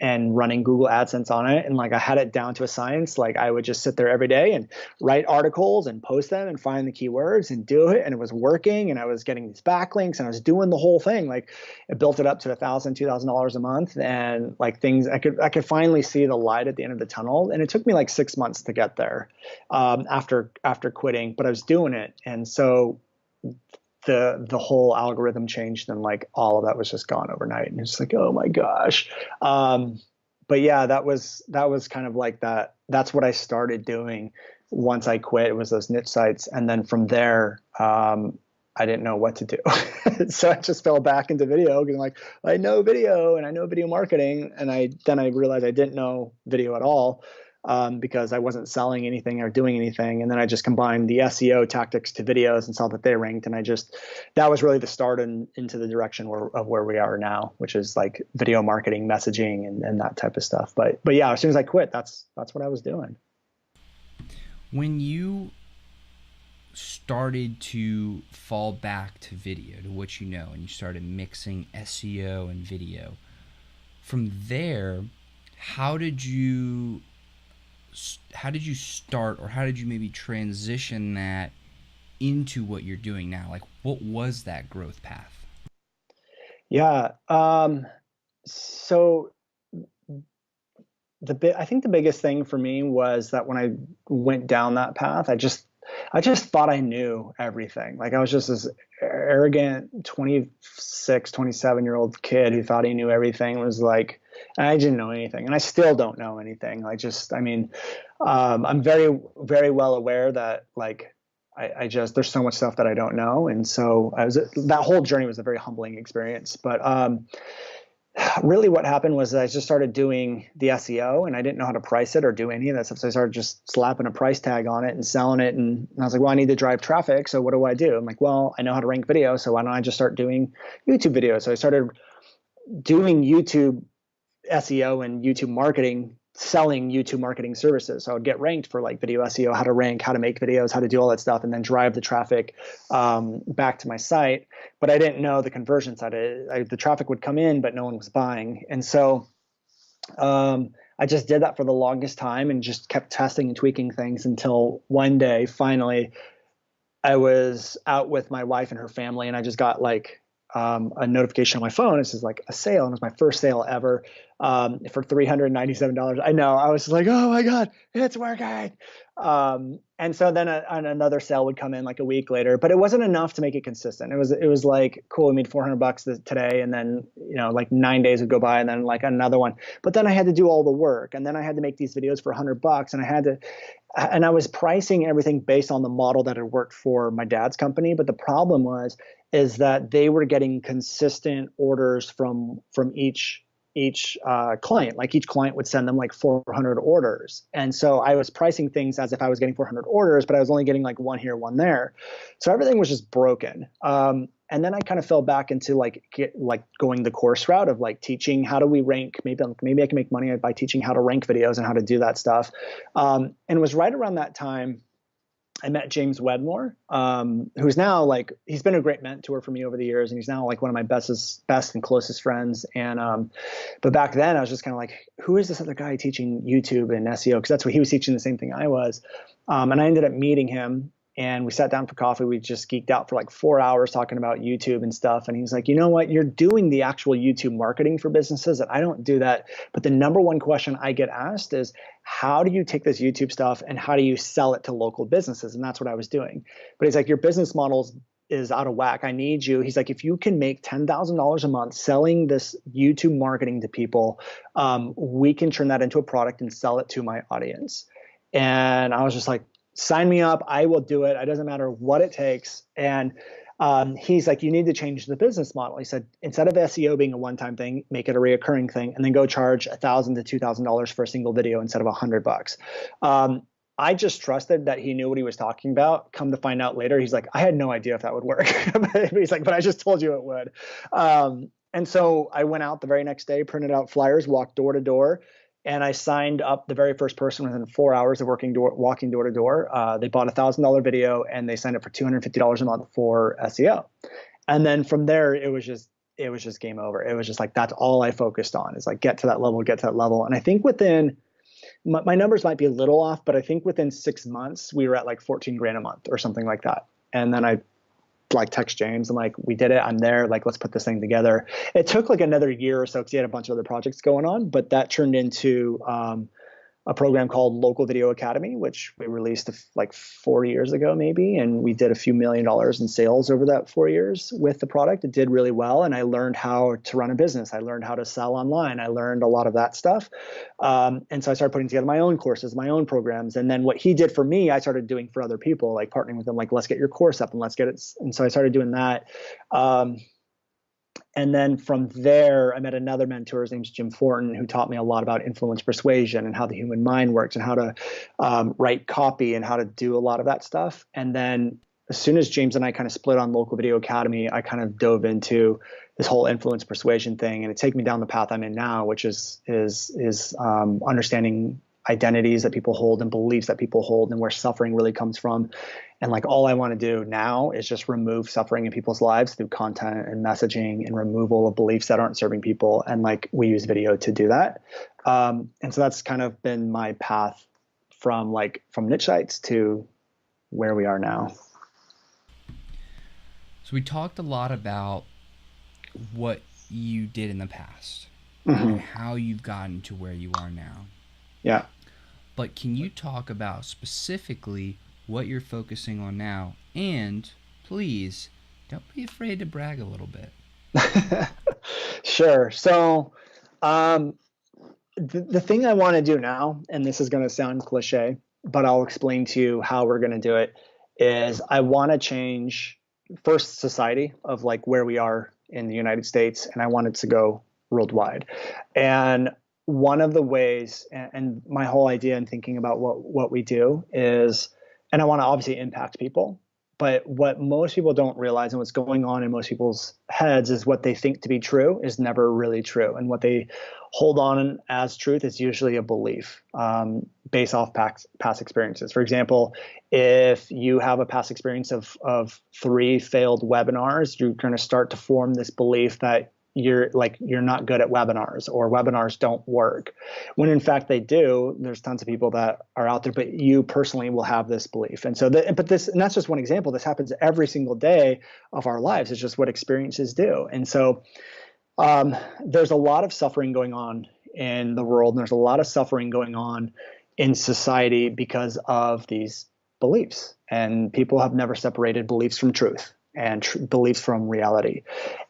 and running Google AdSense on it. And like, I had it down to a science. Like, I would just sit there every day and write articles and post them and find the keywords and do it. And it was working, and I was getting these backlinks and I was doing the whole thing. Like, it built it up to $1,000, $2,000 a month. And like, things, I could finally see the light at the end of the tunnel. And it took me like 6 months to get there after quitting, but I was doing it. And so the whole algorithm changed, and like all of that was just gone overnight. And it's like, oh my gosh. But yeah, that was kind of like that. That's what I started doing once I quit. It was those niche sites. And then from there, I didn't know what to do. So I just fell back into video, because like, I know video and I know video marketing. And then I realized I didn't know video at all. Because I wasn't selling anything or doing anything. And then I just combined the SEO tactics to videos and saw that they ranked. And that was really the start into the direction of where we are now, which is like video marketing, messaging, and that type of stuff. But yeah, as soon as I quit, that's what I was doing. When you started to fall back to video, to what you know, and you started mixing SEO and video, from there, how did you start, or how did you maybe transition that into what you're doing now? Like, what was that growth path? Yeah. So I think the biggest thing for me was that when I went down that path, I just thought I knew everything. Like, I was just this arrogant 26, 27-year-old kid who thought he knew everything. It was like, I didn't know anything, and I still don't know anything. I'm very, very well aware that like, there's so much stuff that I don't know. And so that whole journey was a very humbling experience. But really what happened was I just started doing the SEO, and I didn't know how to price it or do any of that stuff. So I started just slapping a price tag on it and selling it. And I was like, well, I need to drive traffic. So what do I do? I'm like, well, I know how to rank video. So why don't I just start doing YouTube videos? So I started doing YouTube SEO and YouTube marketing, selling YouTube marketing services. So I would get ranked for like video SEO, how to rank, how to make videos, how to do all that stuff, and then drive the traffic back to my site. But I didn't know the conversion side. The traffic would come in, but no one was buying. And so I just did that for the longest time and just kept testing and tweaking things until one day, finally, I was out with my wife and her family, and I just got like a notification on my phone. It says like a sale, and it was my first sale ever for $397. I know. I was like, oh my God, it's working. And so then another sale would come in like a week later, but it wasn't enough to make it consistent. It was like, cool, we made $400 today. And then, like 9 days would go by and then like another one, but then I had to do all the work, and then I had to make these videos for $100, and I was pricing everything based on the model that had worked for my dad's company. But the problem is that they were getting consistent orders from each client. Like each client would send them like 400 orders. And so I was pricing things as if I was getting 400 orders, but I was only getting like one here, one there. So everything was just broken. And then I kind of fell back into like going the course route of like teaching how do we rank. Maybe I can make money by teaching how to rank videos and how to do that stuff. And it was right around that time I met James Wedmore, who's now like, he's been a great mentor for me over the years, and he's now like one of my best and closest friends. And but back then I was just kind of like, who is this other guy teaching YouTube and SEO? Because that's what he was teaching, the same thing I was. And I ended up meeting him, and we sat down for coffee. We just geeked out for like 4 hours talking about YouTube and stuff. And he's like, you know what? You're doing the actual YouTube marketing for businesses, and I don't do that. But the number one question I get asked is, how do you take this YouTube stuff and how do you sell it to local businesses? And that's what I was doing. But he's like, your business model is out of whack. I need you. He's like, if you can make $10,000 a month selling this YouTube marketing to people, we can turn that into a product and sell it to my audience. And I was just like, sign me up. I will do it. It doesn't matter what it takes. And he's like, you need to change the business model. He said, instead of SEO being a one-time thing, make it a reoccurring thing, and then go charge $1,000 to $2,000 for a single video instead of $100. I just trusted that he knew what he was talking about. Come to find out later, he's like, I had no idea if that would work. He's like, but I just told you it would. And so I went out the very next day, printed out flyers, walked door to door. And I signed up the very first person within 4 hours of walking door to door. They bought a $1,000 video, and they signed up for $250 a month for SEO. And then from there, it was just game over. It was just like, that's all I focused on, is like, get to that level. And I think within, my numbers might be a little off, but I think within 6 months, we were at like 14 grand a month or something like that. And then I like text James. I'm like, we did it. I'm there. Like, let's put this thing together. It took like another year or so because he had a bunch of other projects going on, but that turned into a program called Local Video Academy, which we released like 4 years ago, maybe. And we did a few $1 million in sales over that 4 years with the product. It did really well. And I learned how to run a business. I learned how to sell online. I learned a lot of that stuff. And so I started putting together my own courses, my own programs. And then what he did for me, I started doing for other people, like partnering with them, like, let's get your course up and let's get it. And so I started doing that. And then from there, I met another mentor. His name's Jim Fortin, who taught me a lot about influence persuasion and how the human mind works and how to write copy and how to do a lot of that stuff. And then as soon as James and I kind of split on Local Video Academy, I kind of dove into this whole influence persuasion thing, and it took me down the path I'm in now, which is understanding identities that people hold and beliefs that people hold and where suffering really comes from. And like, all I want to do now is just remove suffering in people's lives through content and messaging and removal of beliefs that aren't serving people. And like, we use video to do that. And so that's kind of been my path from niche sites to where we are now. So we talked a lot about what you did in the past, mm-hmm. and how you've gotten to where you are now. Yeah. But can you talk about specifically what you're focusing on now? And please don't be afraid to brag a little bit. Sure. So the thing I want to do now, and this is going to sound cliche, but I'll explain to you how we're going to do it, is I want to change first society of like where we are in the United States, and I want it to go worldwide. And one of the ways, and my whole idea in thinking about what we do is, and I want to obviously impact people, but what most people don't realize and what's going on in most people's heads is what they think to be true is never really true. And what they hold on as truth is usually a belief based off past experiences. For example, if you have a past experience of 3 failed webinars, you're going to start to form this belief that you're not good at webinars, or webinars don't work, when in fact they do. There's tons of people that are out there, but you personally will have this belief. And so and that's just one example. This happens every single day of our lives. It's just what experiences do. And so there's a lot of suffering going on in the world, and there's a lot of suffering going on in society because of these beliefs. And people have never separated beliefs from truth, and beliefs from reality.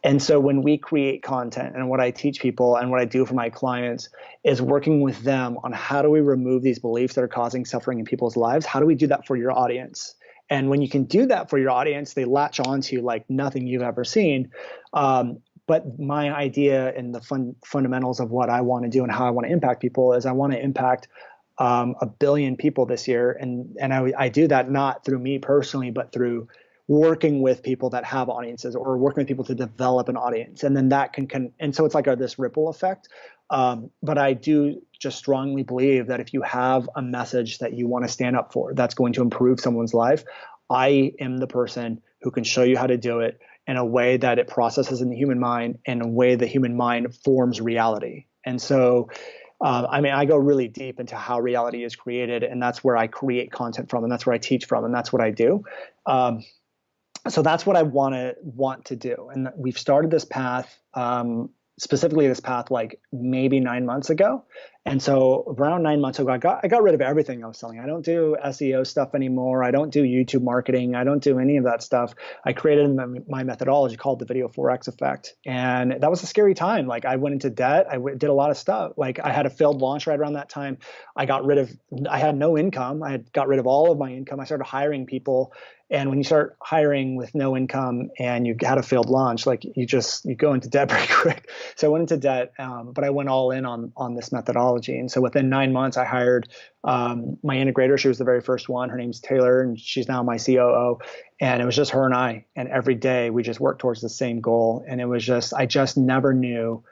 And so when we create content, and what I teach people and what I do for my clients is working with them on how do we remove these beliefs that are causing suffering in people's lives? How do we do that for your audience? And when you can do that for your audience, they latch onto you like nothing you've ever seen. But my idea and the fundamentals of what I want to do and how I want to impact people is I want to impact 1 billion people this year. And I do that not through me personally, but through working with people that have audiences, or working with people to develop an audience. And then that can and so it's like this ripple effect. But I do just strongly believe that if you have a message that you want to stand up for, that's going to improve someone's life, I am the person who can show you how to do it in a way that it processes in the human mind, in a way the human mind forms reality. And so I go really deep into how reality is created, and that's where I create content from, and that's where I teach from, and that's what I do. So that's what I want to do. And we've started this path, specifically this path, like maybe 9 months ago. And so around 9 months ago, I got rid of everything I was selling. I don't do SEO stuff anymore. I don't do YouTube marketing. I don't do any of that stuff. I created my methodology called the Video 4X Effect. And that was a scary time. Like, I went into debt. I did a lot of stuff. Like, I had a failed launch right around that time. I had no income. I had got rid of all of my income. I started hiring people. And when you start hiring with no income and you had a failed launch, like you go into debt pretty quick. So I went into debt, but I went all in on this methodology. And so within 9 months, I hired my integrator. She was the very first one. Her name's Taylor, and she's now my COO. And it was just her and I. And every day we just worked towards the same goal. And it was I just never knew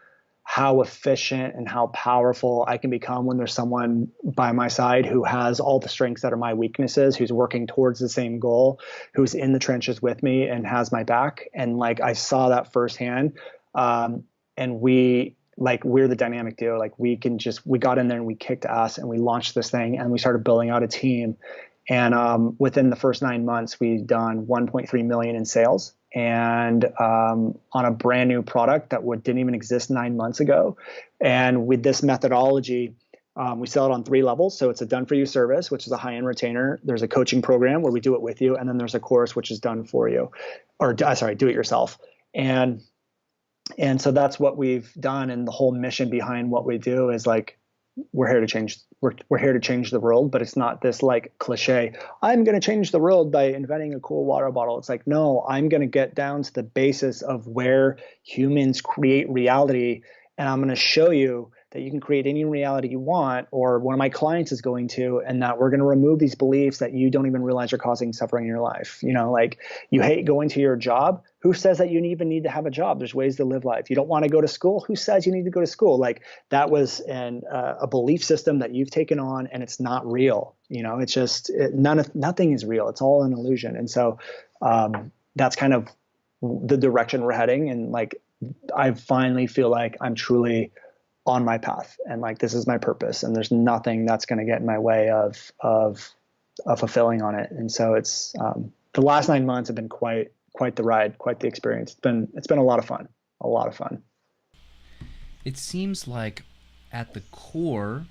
how efficient and how powerful I can become when there's someone by my side who has all the strengths that are my weaknesses, who's working towards the same goal, who's in the trenches with me and has my back. And like, I saw that firsthand. And we're the dynamic duo. Like, we got in there and we kicked ass and we launched this thing and we started building out a team. And within the first 9 months, we've done 1.3 million in sales, and on a brand new product that didn't even exist 9 months ago. And with this methodology, we sell it on 3 levels. So it's a done for you service, which is a high-end retainer. There's a coaching program where we do it with you. And then there's a course, which is done for you, or do it yourself. And so that's what we've done. And the whole mission behind what we do is like, we're here to change the world, but it's not this like cliche, I'm going to change the world by inventing a cool water bottle. It's like, no, I'm going to get down to the basis of where humans create reality. And I'm going to show you that you can create any reality you want, or one of my clients is going to, and that we're going to remove these beliefs that you don't even realize are causing suffering in your life. You know, like, you hate going to your job. Who says that you even need to have a job? There's ways to live life. You don't want to go to school. Who says you need to go to school? Like, that was a belief system that you've taken on, and it's not real. You know, it's just nothing is real. It's all an illusion. And so that's kind of the direction we're heading. And like, I finally feel like I'm truly on my path, and like, this is my purpose, and there's nothing that's going to get in my way of fulfilling on it. And so it's the last 9 months have been quite the ride, quite the experience. It's been a lot of fun. It seems like at the core,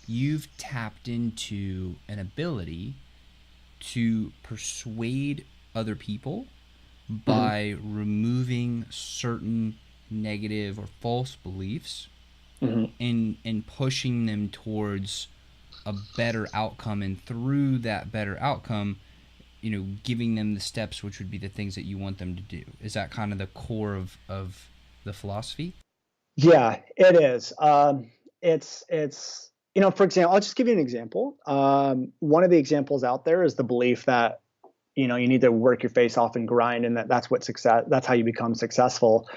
you've tapped into an ability to persuade other people by removing certain negative or false beliefs, and pushing them towards a better outcome, and through that better outcome, you know, giving them the steps, which would be the things that you want them to do. Is that kind of the core of the philosophy? Yeah, it is. It's you know, for example, I'll just give you an example. One of the examples out there is the belief that, you know, you need to work your face off and grind, and that's how you become successful.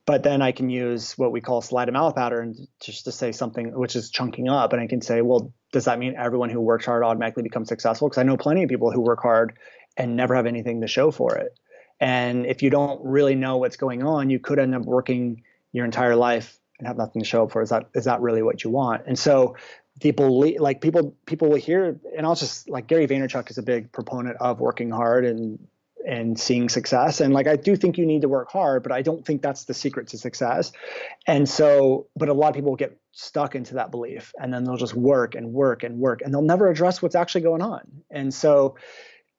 But then I can use what we call slide of mouth pattern just to say something which is chunking up. And I can say, well, does that mean everyone who works hard automatically becomes successful? Because I know plenty of people who work hard and never have anything to show for it. And if you don't really know what's going on, you could end up working your entire life and have nothing to show up for? Is that really what you want? And so the belief, like people will hear, and I'll just like Gary Vaynerchuk is a big proponent of working hard and seeing success. And like, I do think you need to work hard, but I don't think that's the secret to success. And so, but a lot of people get stuck into that belief, and then they'll just work and work and work, and they'll never address what's actually going on. And so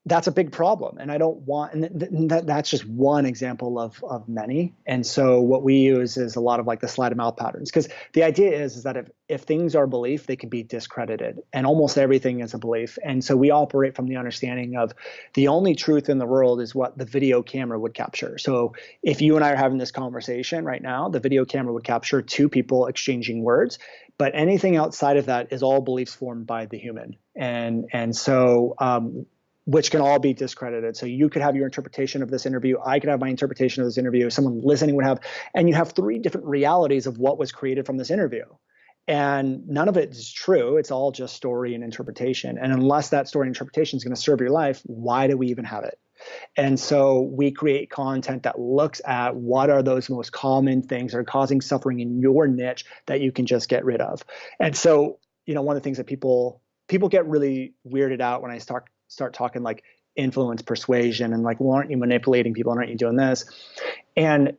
that's a big problem. And I don't want, and that's just one example of many. And so what we use is a lot of like the sleight of mouth patterns, because the idea is that if things are belief, they can be discredited, and almost everything is a belief. And so we operate from the understanding of the only truth in the world is what the video camera would capture. So if you and I are having this conversation right now, the video camera would capture two people exchanging words, but anything outside of that is all beliefs formed by the human. And so, which can all be discredited. So you could have your interpretation of this interview. I could have my interpretation of this interview. Someone listening would have, and you have three different realities of what was created from this interview. And none of it is true. It's all just story and interpretation. And unless that story and interpretation is going to serve your life, why do we even have it? And so we create content that looks at what are those most common things that are causing suffering in your niche that you can just get rid of. And so, one of the things that people get really weirded out when I start talking like influence persuasion and like, well, aren't you manipulating people and aren't you doing this? And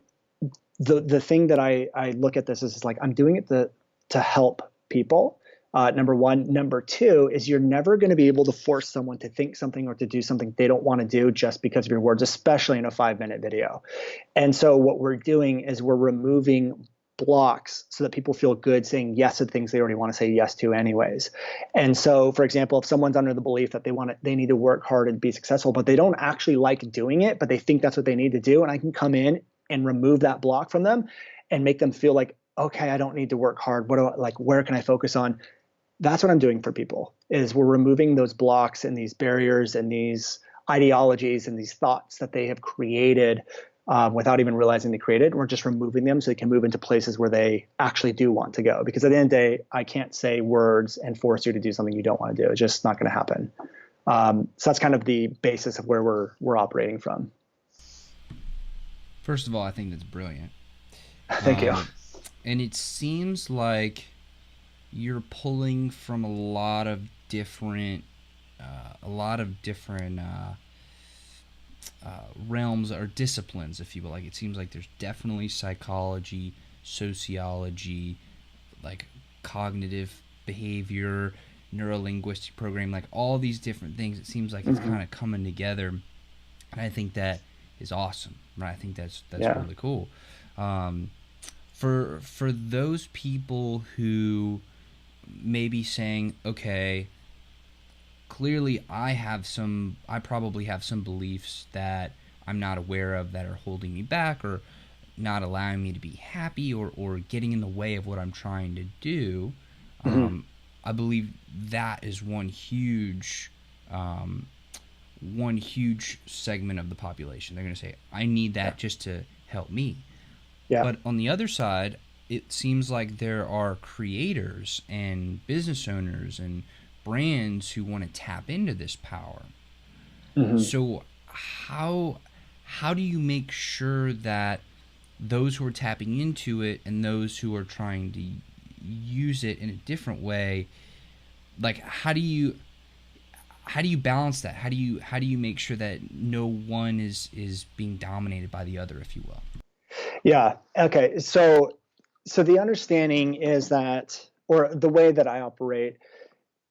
the thing that I look at this is like, I'm doing it to help people. Number one. Number two is you're never going to be able to force someone to think something or to do something they don't want to do just because of your words, especially in a 5-minute video. And so what we're doing is we're removing blocks so that people feel good saying yes to things they already want to say yes to anyways. And so, for example, if someone's under the belief that they need to work hard and be successful, but they don't actually like doing it, but they think that's what they need to do, and I can come in and remove that block from them and make them feel like, okay, I don't need to work hard. Where can I focus on? That's what I'm doing for people, is we're removing those blocks and these barriers and these ideologies and these thoughts that they have created without even realizing they created. We're just removing them so they can move into places where they actually do want to go. Because at the end of the day, I can't say words and force you to do something you don't want to do. It's just not going to happen. So that's kind of the basis of where we're operating from. First of all, I think that's brilliant. Thank you. And it seems like you're pulling from a lot of different realms or disciplines, if you will. Like, it seems like there's definitely psychology, sociology, like cognitive behavior, neurolinguistic programming, like all these different things. It seems like it's kind of coming together, and I think that is awesome. Right? I think that's really cool. For those people who may be saying, okay, clearly I probably have some beliefs that I'm not aware of that are holding me back or not allowing me to be happy or getting in the way of what I'm trying to do. I believe that is one huge segment of the population. They're going to say, I need that just to help me. Yeah. But on the other side, it seems like there are creators and business owners and brands who want to tap into this power. So how do you make sure that those who are tapping into it and those who are trying to use it in a different way, like how do you balance that? How do you make sure that no one is being dominated by the other, if you will? Yeah. Okay. So the understanding is that, or the way that I operate,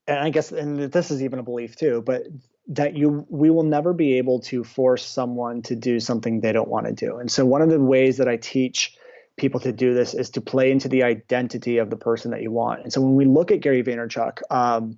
and I guess, and this is even a belief too, but that we will never be able to force someone to do something they don't want to do. And so one of the ways that I teach people to do this is to play into the identity of the person that you want. And so when we look at Gary Vaynerchuk,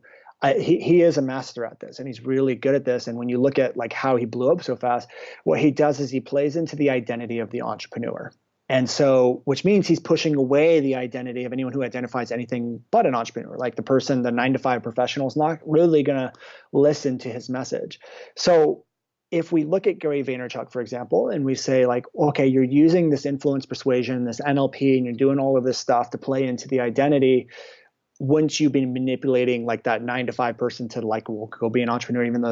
he is a master at this, and he's really good at this. And when you look at like how he blew up so fast, what he does is he plays into the identity of the entrepreneur. And so, which means he's pushing away the identity of anyone who identifies anything but an entrepreneur, like the 9-to-5 professional is not really going to listen to his message. So if we look at Gary Vaynerchuk, for example, and we say like, okay, you're using this influence persuasion, this NLP, and you're doing all of this stuff to play into the identity, wouldn't you be manipulating like that 9-to-5 person to like, well, go be an entrepreneur even though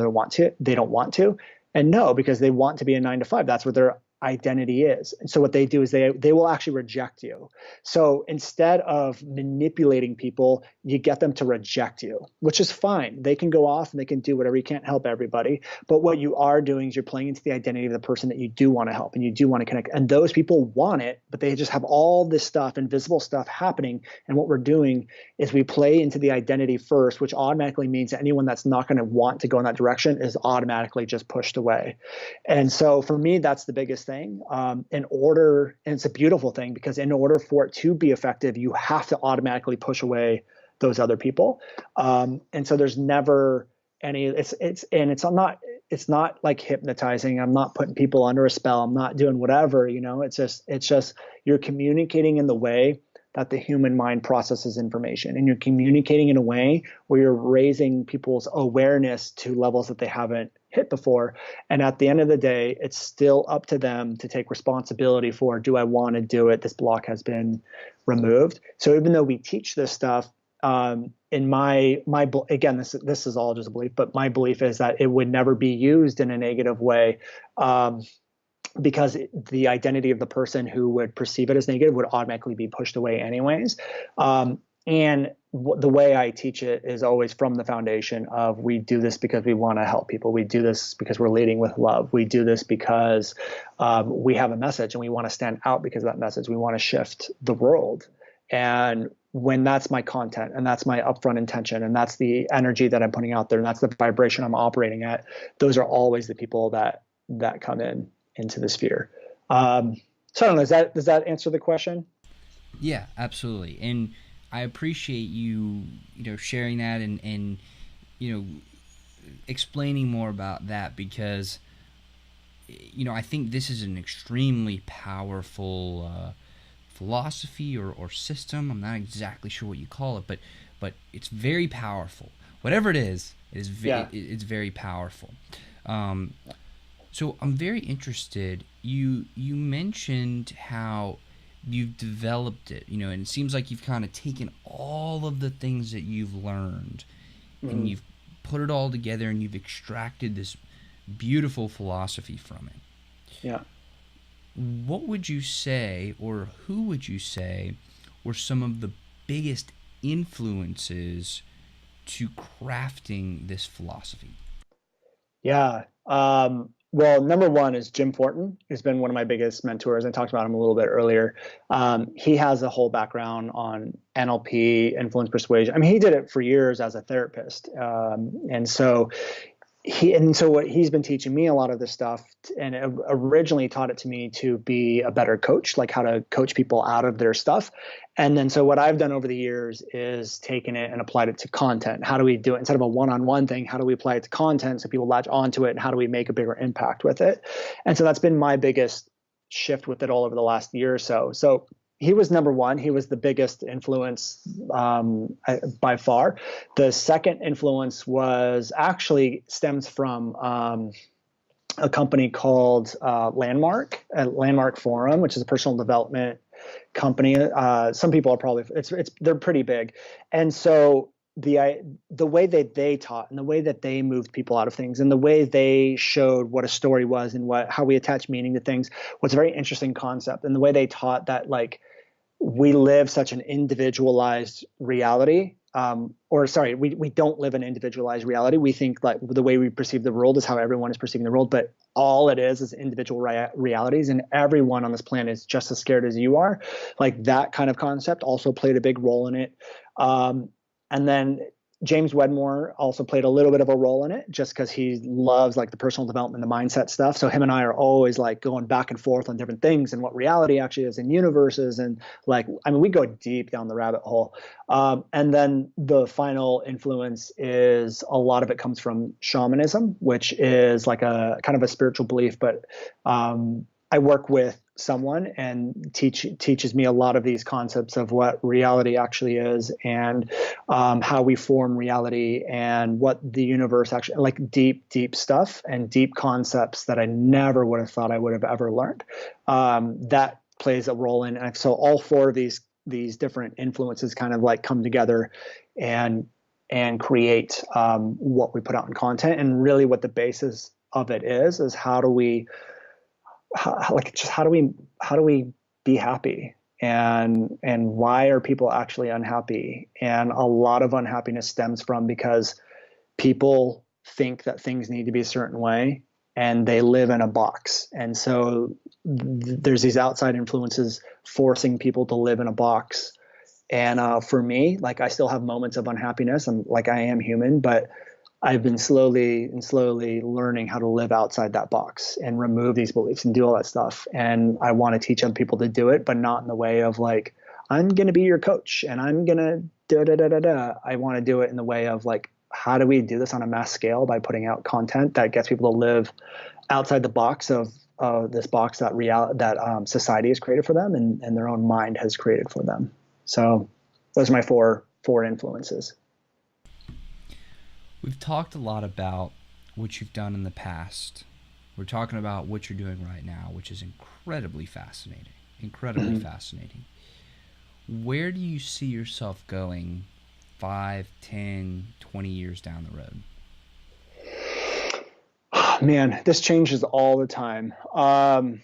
they don't want to? And no, because they want to be a 9-to-5. That's what their identity is. And so what they do is they will actually reject you. So instead of manipulating people, you get them to reject you, which is fine. They can go off and they can do whatever. You can't help everybody. But what you are doing is you're playing into the identity of the person that you do want to help and you do want to connect. And those people want it, but they just have all this stuff, invisible stuff happening. And what we're doing is we play into the identity first, which automatically means that anyone that's not going to want to go in that direction is automatically just pushed away. And so for me, that's the biggest thing. And it's a beautiful thing, because in order for it to be effective, you have to automatically push away those other people. And so there's never any, it's not like hypnotizing. I'm not putting people under a spell. I'm not doing whatever, it's just you're communicating in the way that the human mind processes information, and you're communicating in a way where you're raising people's awareness to levels that they haven't hit before. And at the end of the day, it's still up to them to take responsibility for, do I want to do it? This block has been removed. So even though we teach this stuff, in my again, this is all just a belief, but my belief is that it would never be used in a negative way, because the identity of the person who would perceive it as negative would automatically be pushed away anyways. And the way I teach it is always from the foundation of, we do this because we want to help people. We do this because we're leading with love. We do this because we have a message and we want to stand out because of that message. We want to shift the world. And when that's my content and that's my upfront intention and that's the energy that I'm putting out there and that's the vibration I'm operating at, those are always the people that come into the sphere. So I don't know, does that answer the question? Yeah, absolutely. And I appreciate you sharing that and explaining more about that, because I think this is an extremely powerful philosophy or system. I'm not exactly sure what you call it, but it's very powerful. Whatever it is, it's very powerful. So I'm very interested. You mentioned how you've developed it, and it seems like you've kind of taken all of the things that you've learned and you've put it all together and you've extracted this beautiful philosophy from it. Yeah. What would you say, or who would you say were some of the biggest influences to crafting this philosophy? Yeah. Well, number one is Jim Fortin, who's been one of my biggest mentors. I talked about him a little bit earlier. He has a whole background on NLP, influence persuasion. I mean, he did it for years as a therapist. And so what he's been teaching me a lot of this stuff, and originally taught it to me to be a better coach, like how to coach people out of their stuff. And then so what I've done over the years is taken it and applied it to content. How do we do it instead of a one-on-one thing? How do we apply it to content so people latch onto it? And how do we make a bigger impact with it? And so that's been my biggest shift with it all over the last year or so. So he was number one. He was the biggest influence by far. The second influence stems from a company called Landmark Forum, which is a personal development company. Some people are probably they're pretty big, and so the way that they taught and the way that they moved people out of things and the way they showed what a story was and how we attach meaning to things was a very interesting concept. And the way they taught that, like, we live such an individualized reality. We don't live an individualized reality. We think like the way we perceive the world is how everyone is perceiving the world, but all it is individual realities, and everyone on this planet is just as scared as you are. Like, that kind of concept also played a big role in it. And then James Wedmore also played a little bit of a role in it, just because he loves like the personal development, the mindset stuff. So him and I are always like going back and forth on different things and what reality actually is in universes. And we go deep down the rabbit hole. And then the final influence is a lot of it comes from shamanism, which is like a kind of a spiritual belief. But I work with someone and teaches me a lot of these concepts of what reality actually is and how we form reality and what the universe actually, like deep stuff and deep concepts that I never would have thought I would have ever learned. That plays a role in. And so all four of these different influences kind of like come together and create what we put out in content. And really what the basis of it is how do we how do we be happy? And why are people actually unhappy? And a lot of unhappiness stems from because people think that things need to be a certain way and they live in a box. And so there's these outside influences forcing people to live in a box. And for me, like I still have moments of unhappiness. I am human, but I've been slowly learning how to live outside that box and remove these beliefs and do all that stuff. And I want to teach other people to do it, but not in the way of like, I'm going to be your coach and I'm going to da da da da da. I want to do it in the way of like, how do we do this on a mass scale by putting out content that gets people to live outside the box of this box that society has created for them and their own mind has created for them. So those are my four influences. We've talked a lot about what you've done in the past. We're talking about what you're doing right now, which is incredibly fascinating. Incredibly fascinating. Where do you see yourself going 5, 10, 20 years down the road? Man, this changes all the time. To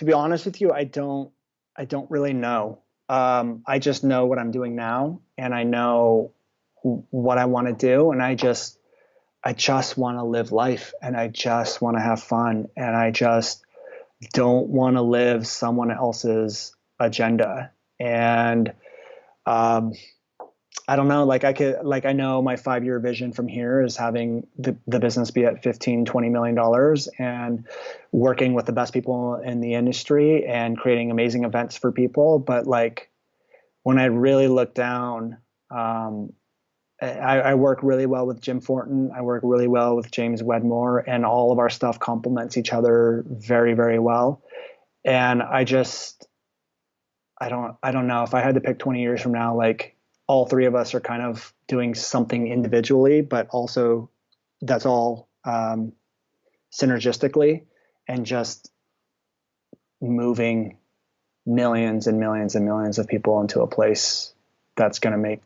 be honest with you, I don't really know. I just know what I'm doing now, and I know what I want to do, and I just want to live life, and I just want to have fun, and I just don't want to live someone else's agenda. And I don't know, I know my 5-year vision from here is having the business be at $15-20 million and working with the best people in the industry and creating amazing events for people. But like when I really look down, I work really well with Jim Fortin. I work really well with James Wedmore, and all of our stuff complements each other very, very well. And I don't know if I had to pick 20 years from now, like all three of us are kind of doing something individually, but also that's all synergistically and just moving millions and millions and millions of people into a place that's going to make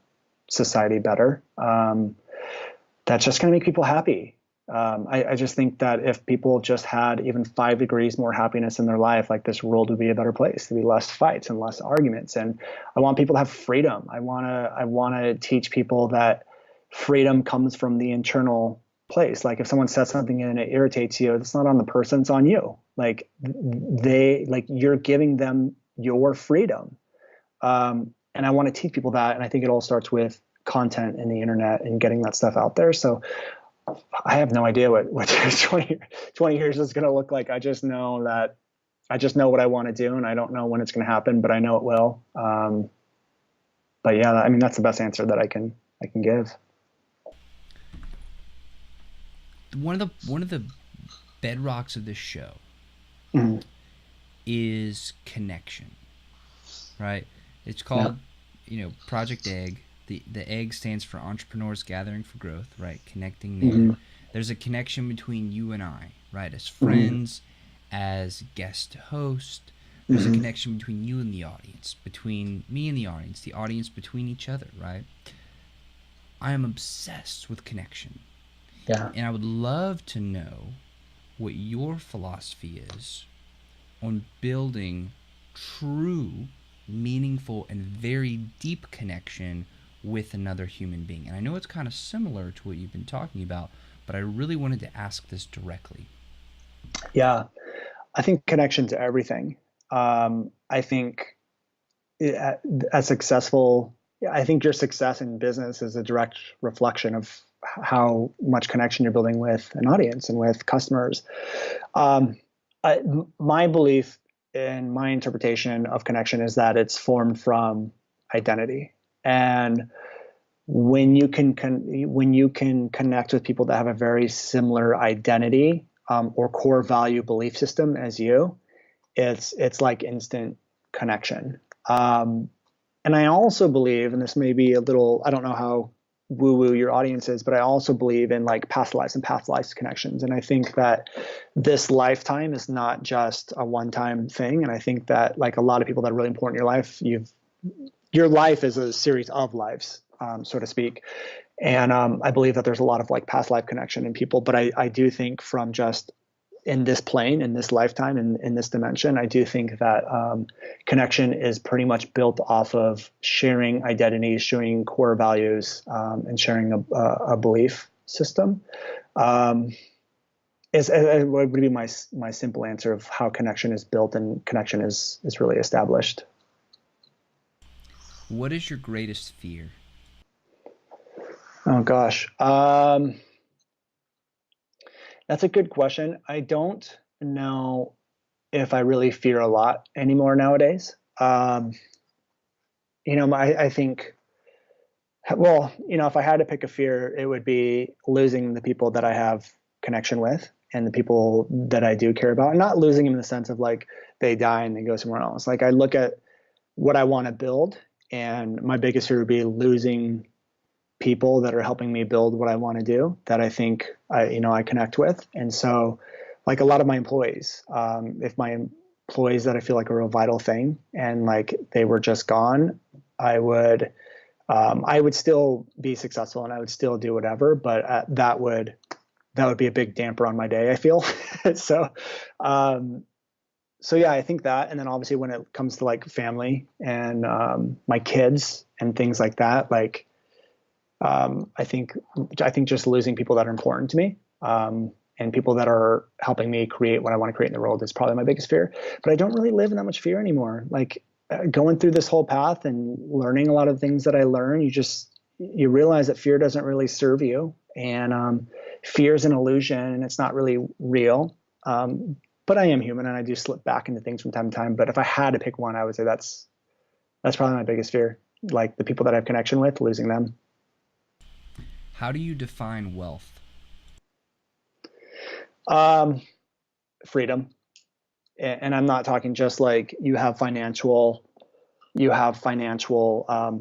society better. That's just going to make people happy. I just think that if people just had even 5 degrees more happiness in their life, like this world would be a better place. There'd be less fights and less arguments. And I want people to have freedom. I want to teach people that freedom comes from the internal place. Like if someone says something and it irritates you, it's not on the person, it's on you. Like you're giving them your freedom. And I want to teach people that. And I think it all starts with content and the internet and getting that stuff out there. So I have no idea what 20 years is going to look like. I just know what I want to do, and I don't know when it's going to happen, but I know it will. But yeah, I mean, that's the best answer that I can give. One of the bedrocks of this show is connection, right? It's called, Project Egg. The egg stands for Entrepreneurs Gathering for Growth, right? Connecting there. There's a connection between you and I, right? As friends, as guest host. There's a connection between you and the audience, between me and the audience between each other, right? I am obsessed with connection. Yeah. And I would love to know what your philosophy is on building true, meaningful, and very deep connection with another human being. And I know it's kind of similar to what you've been talking about, but I really wanted to ask this directly. Yeah, I think connection's everything. I think as successful, I think your success in business is a direct reflection of how much connection you're building with an audience and with customers. My belief and my interpretation of connection is that it's formed from identity. And when you can connect with people that have a very similar identity or core value belief system as you, it's like instant connection. And I also believe, and this may be a little, I don't know how woo-woo your audience is, but I also believe in like past lives and past lives connections. And I think that this lifetime is not just a one-time thing. And I think that like a lot of people that are really important in your life, your life is a series of lives, so to speak. And I believe that there's a lot of like past life connection in people. But I do think from just in this plane, in this lifetime, in this dimension, I do think that connection is pretty much built off of sharing identities, sharing core values, and sharing a belief system. Would be my simple answer of how connection is built and connection is really established. What is your greatest fear? Oh gosh. That's a good question. I don't know if I really fear a lot anymore nowadays. I think, well, if I had to pick a fear, it would be losing the people that I have connection with and the people that I do care about, and not losing them in the sense of like they die and they go somewhere else. Like I look at what I want to build, and my biggest fear would be losing people that are helping me build what I want to do, that I think I connect with. And so like a lot of my employees, if my employees that I feel like are a vital thing and like they were just gone, I would still be successful and I would still do whatever, but that would be a big damper on my day, I feel. So yeah, I think that. And then obviously when it comes to like family and my kids and things like that, like I think just losing people that are important to me, and people that are helping me create what I want to create in the world is probably my biggest fear. But I don't really live in that much fear anymore. Like going through this whole path and learning a lot of things that I learn, you realize that fear doesn't really serve you, and fear is an illusion and it's not really real. But I am human and I do slip back into things from time to time. But if I had to pick one, I would say that's probably my biggest fear. Like the people that I have connection with, losing them. How do you define wealth? Freedom. And I'm not talking just like you have financial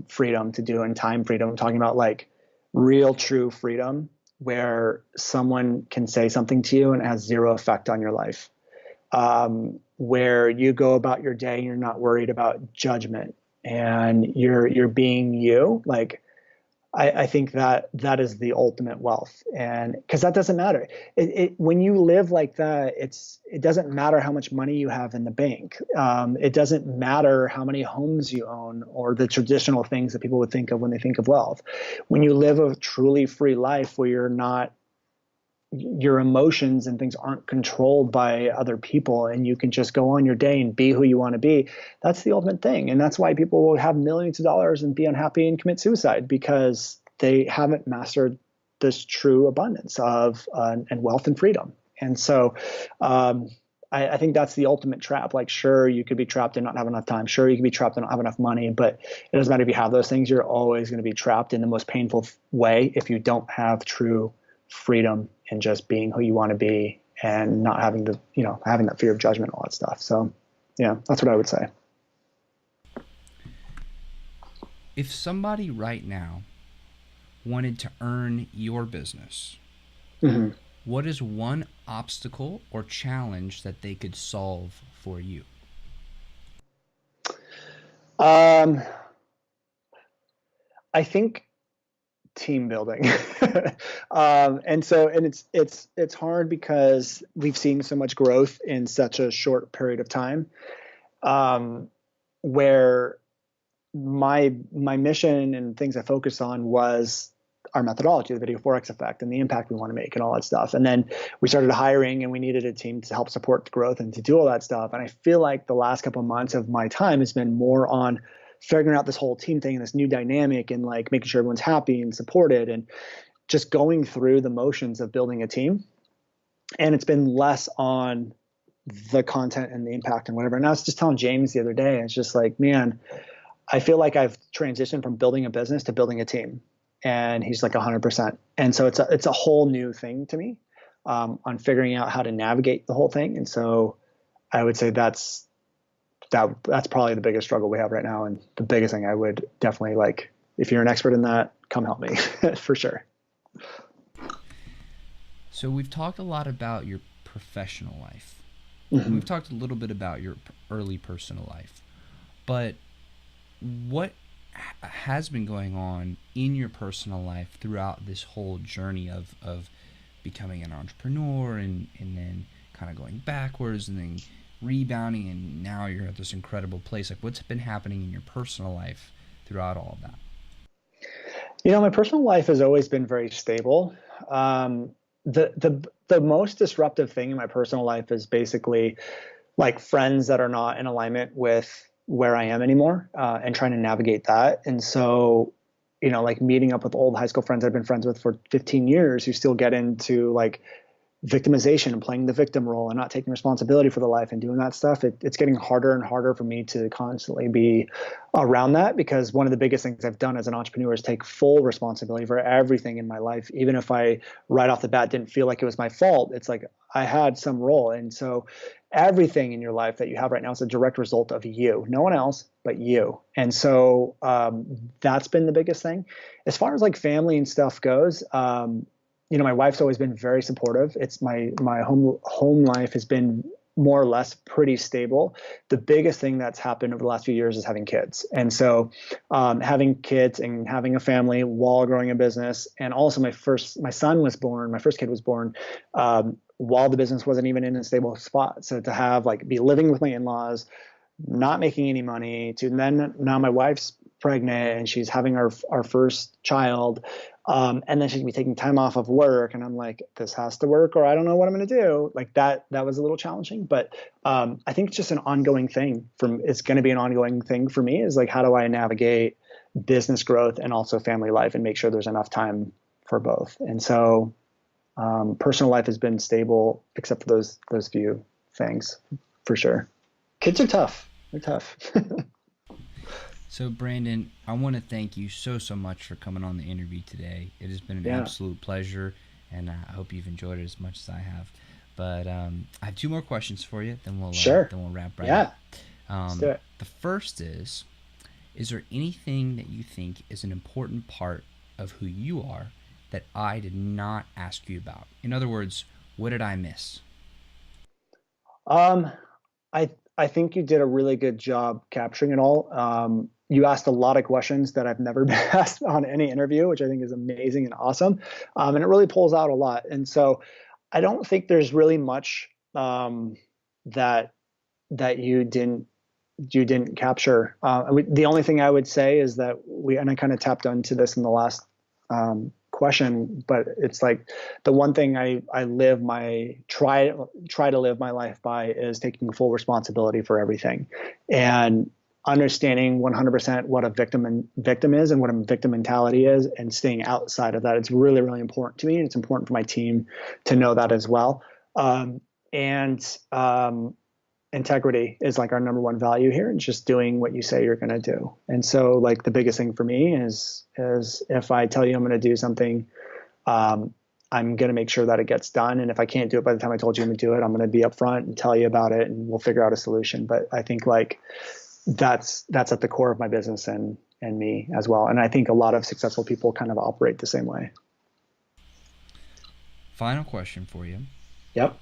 freedom to do and time freedom. I'm talking about like real, true freedom where someone can say something to you and it has zero effect on your life. Where you go about your day and you're not worried about judgment and you're being you. Like, I think that is the ultimate wealth, and because that doesn't matter. When you live like that, it doesn't matter how much money you have in the bank. It doesn't matter how many homes you own or the traditional things that people would think of when they think of wealth. When you live a truly free life where your emotions and things aren't controlled by other people and you can just go on your day and be who you want to be, that's the ultimate thing. And that's why people will have millions of dollars and be unhappy and commit suicide, because they haven't mastered this true abundance of and wealth and freedom. And so I think that's the ultimate trap. Like, sure, you could be trapped and not have enough time. Sure, you could be trapped and not have enough money, but it doesn't matter if you have those things. You're always going to be trapped in the most painful way if you don't have true freedom and just being who you want to be and not having having that fear of judgment, all that stuff. So yeah, that's what I would say. If somebody right now wanted to earn your business, Mm-hmm. what is one obstacle or challenge that they could solve for you? I think team building. And it's hard because we've seen so much growth in such a short period of time, where my mission and things I focused on was our methodology, the video Forex effect, and the impact we want to make and all that stuff. And then we started hiring and we needed a team to help support the growth and to do all that stuff. And I feel like the last couple of months of my time has been more on figuring out this whole team thing and this new dynamic and like making sure everyone's happy and supported and just going through the motions of building a team. And it's been less on the content and the impact and whatever. And I was just telling James the other day, it's just like, man, I feel like I've transitioned from building a business to building a team. And he's like 100%. And so it's a whole new thing to me, on figuring out how to navigate the whole thing. And so I would say that's probably the biggest struggle we have right now. And the biggest thing I would definitely like, if you're an expert in that, come help me for sure. So we've talked a lot about your professional life. Mm-hmm. We've talked a little bit about your early personal life, but what has been going on in your personal life throughout this whole journey of becoming an entrepreneur and then kind of going backwards and then rebounding, and now you're at this incredible place. Like, what's been happening in your personal life throughout all of that? My personal life has always been very stable. The most disruptive thing in my personal life is basically like friends that are not in alignment with where I am anymore, and trying to navigate that. And so, like meeting up with old high school friends I've been friends with for 15 years who still get into like victimization and playing the victim role and not taking responsibility for the life and doing that stuff, it's getting harder and harder for me to constantly be around that, because one of the biggest things I've done as an entrepreneur is take full responsibility for everything in my life. Even if I right off the bat didn't feel like it was my fault, it's like I had some role. And so everything in your life that you have right now is a direct result of you, no one else but you. And so that's been the biggest thing. As far as like family and stuff goes, my wife's always been very supportive. It's my home life has been more or less pretty stable. The biggest thing that's happened over the last few years is having kids. And so having kids and having a family while growing a business. And also my first kid was born while the business wasn't even in a stable spot. So to have be living with my in-laws, not making any money, to then now my wife's pregnant and she's having our first child. And then she's gonna be taking time off of work. And I'm like, this has to work or I don't know what I'm going to do. Like that was a little challenging, but I think it's just an ongoing thing it's going to be an ongoing thing for me, is like, how do I navigate business growth and also family life and make sure there's enough time for both? And so personal life has been stable except for those few things, for sure. Kids are tough. They're tough. So, Brandon, I want to thank you so much for coming on the interview today. It has been an absolute pleasure, and I hope you've enjoyed it as much as I have. But I have two more questions for you, then we'll wrap right up. Let's do it. The first is there anything that you think is an important part of who you are that I did not ask you about? In other words, what did I miss? I think you did a really good job capturing it all. You asked a lot of questions that I've never been asked on any interview, which I think is amazing and awesome. And it really pulls out a lot. And so I don't think there's really much that you didn't capture. The only thing I would say is that and I kind of tapped into this in the last question, but it's like the one thing I try to live my life by is taking full responsibility for everything, and understanding 100% what a victim is and what a victim mentality is, and staying outside of that. It's really, really important to me, and it's important for my team to know that as well. Integrity is like our number one value here, and just doing what you say you're going to do. And so like the biggest thing for me is if I tell you I'm going to do something, I'm going to make sure that it gets done. And if I can't do it by the time I told you I'm going to do it, I'm going to be upfront and tell you about it, and we'll figure out a solution. But I think like that's at the core of my business and me as well. And I think a lot of successful people kind of operate the same way. Final question for you. Yep.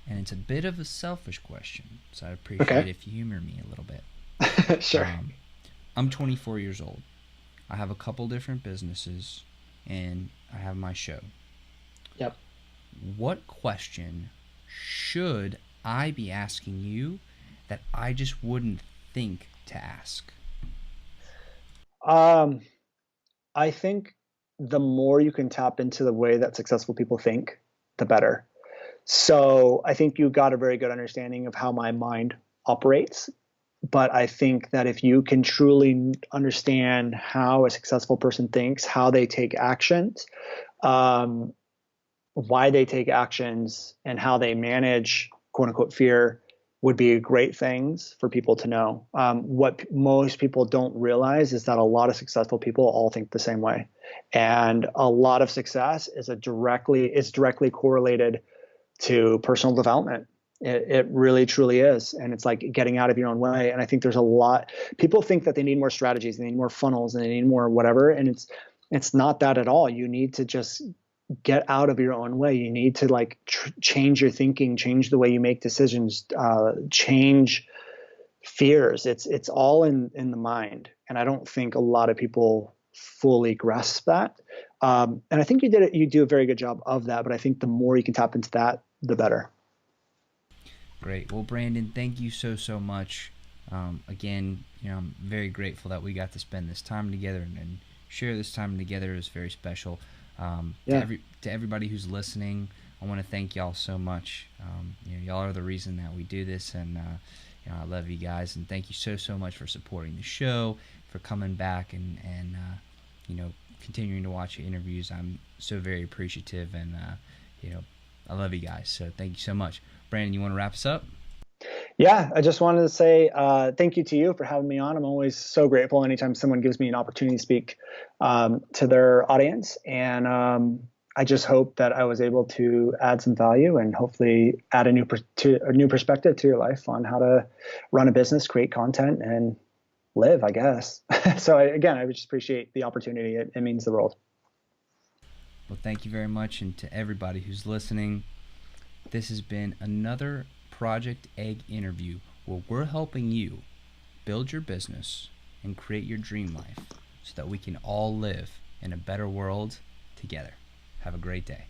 And it's a bit of a selfish question, so I'd appreciate if you humor me a little bit. Sure. I'm 24 years old. I have a couple different businesses, and I have my show. Yep. What question should I be asking you that I just wouldn't think to ask? I think the more you can tap into the way that successful people think, the better. So I think you got a very good understanding of how my mind operates. But I think that if you can truly understand how a successful person thinks, how they take actions, why they take actions, and how they manage quote unquote fear, would be great things for people to know. What most people don't realize is that a lot of successful people all think the same way. And a lot of success is directly correlated to personal development. It really truly is. And it's like getting out of your own way. And I think there's a lot, people think that they need more strategies, they need more funnels, and they need more whatever. And it's not that at all. You need to just get out of your own way. You need to like change your thinking, change the way you make decisions, change fears. It's all in the mind. And I don't think a lot of people fully grasp that. And I think you do a very good job of that, but I think the more you can tap into that, the better. Great. Well, Brandon, thank you so much. Again, I'm very grateful that we got to spend this time together and share this time together. Is very special. Yeah. To everybody who's listening, I want to thank y'all so much. Y'all are the reason that we do this, and I love you guys, and thank you so much for supporting the show, for coming back and continuing to watch your interviews. I'm so very appreciative, and I love you guys. So thank you so much. Brandon, you want to wrap us up? Yeah, I just wanted to say thank you to you for having me on. I'm always so grateful anytime someone gives me an opportunity to speak to their audience. And I just hope that I was able to add some value and hopefully add a new perspective to your life on how to run a business, create content, and live, I guess. So again, I would just appreciate the opportunity. It means the world. Well, thank you very much. And to everybody who's listening, this has been another Project Egg interview where we're helping you build your business and create your dream life so that we can all live in a better world together. Have a great day.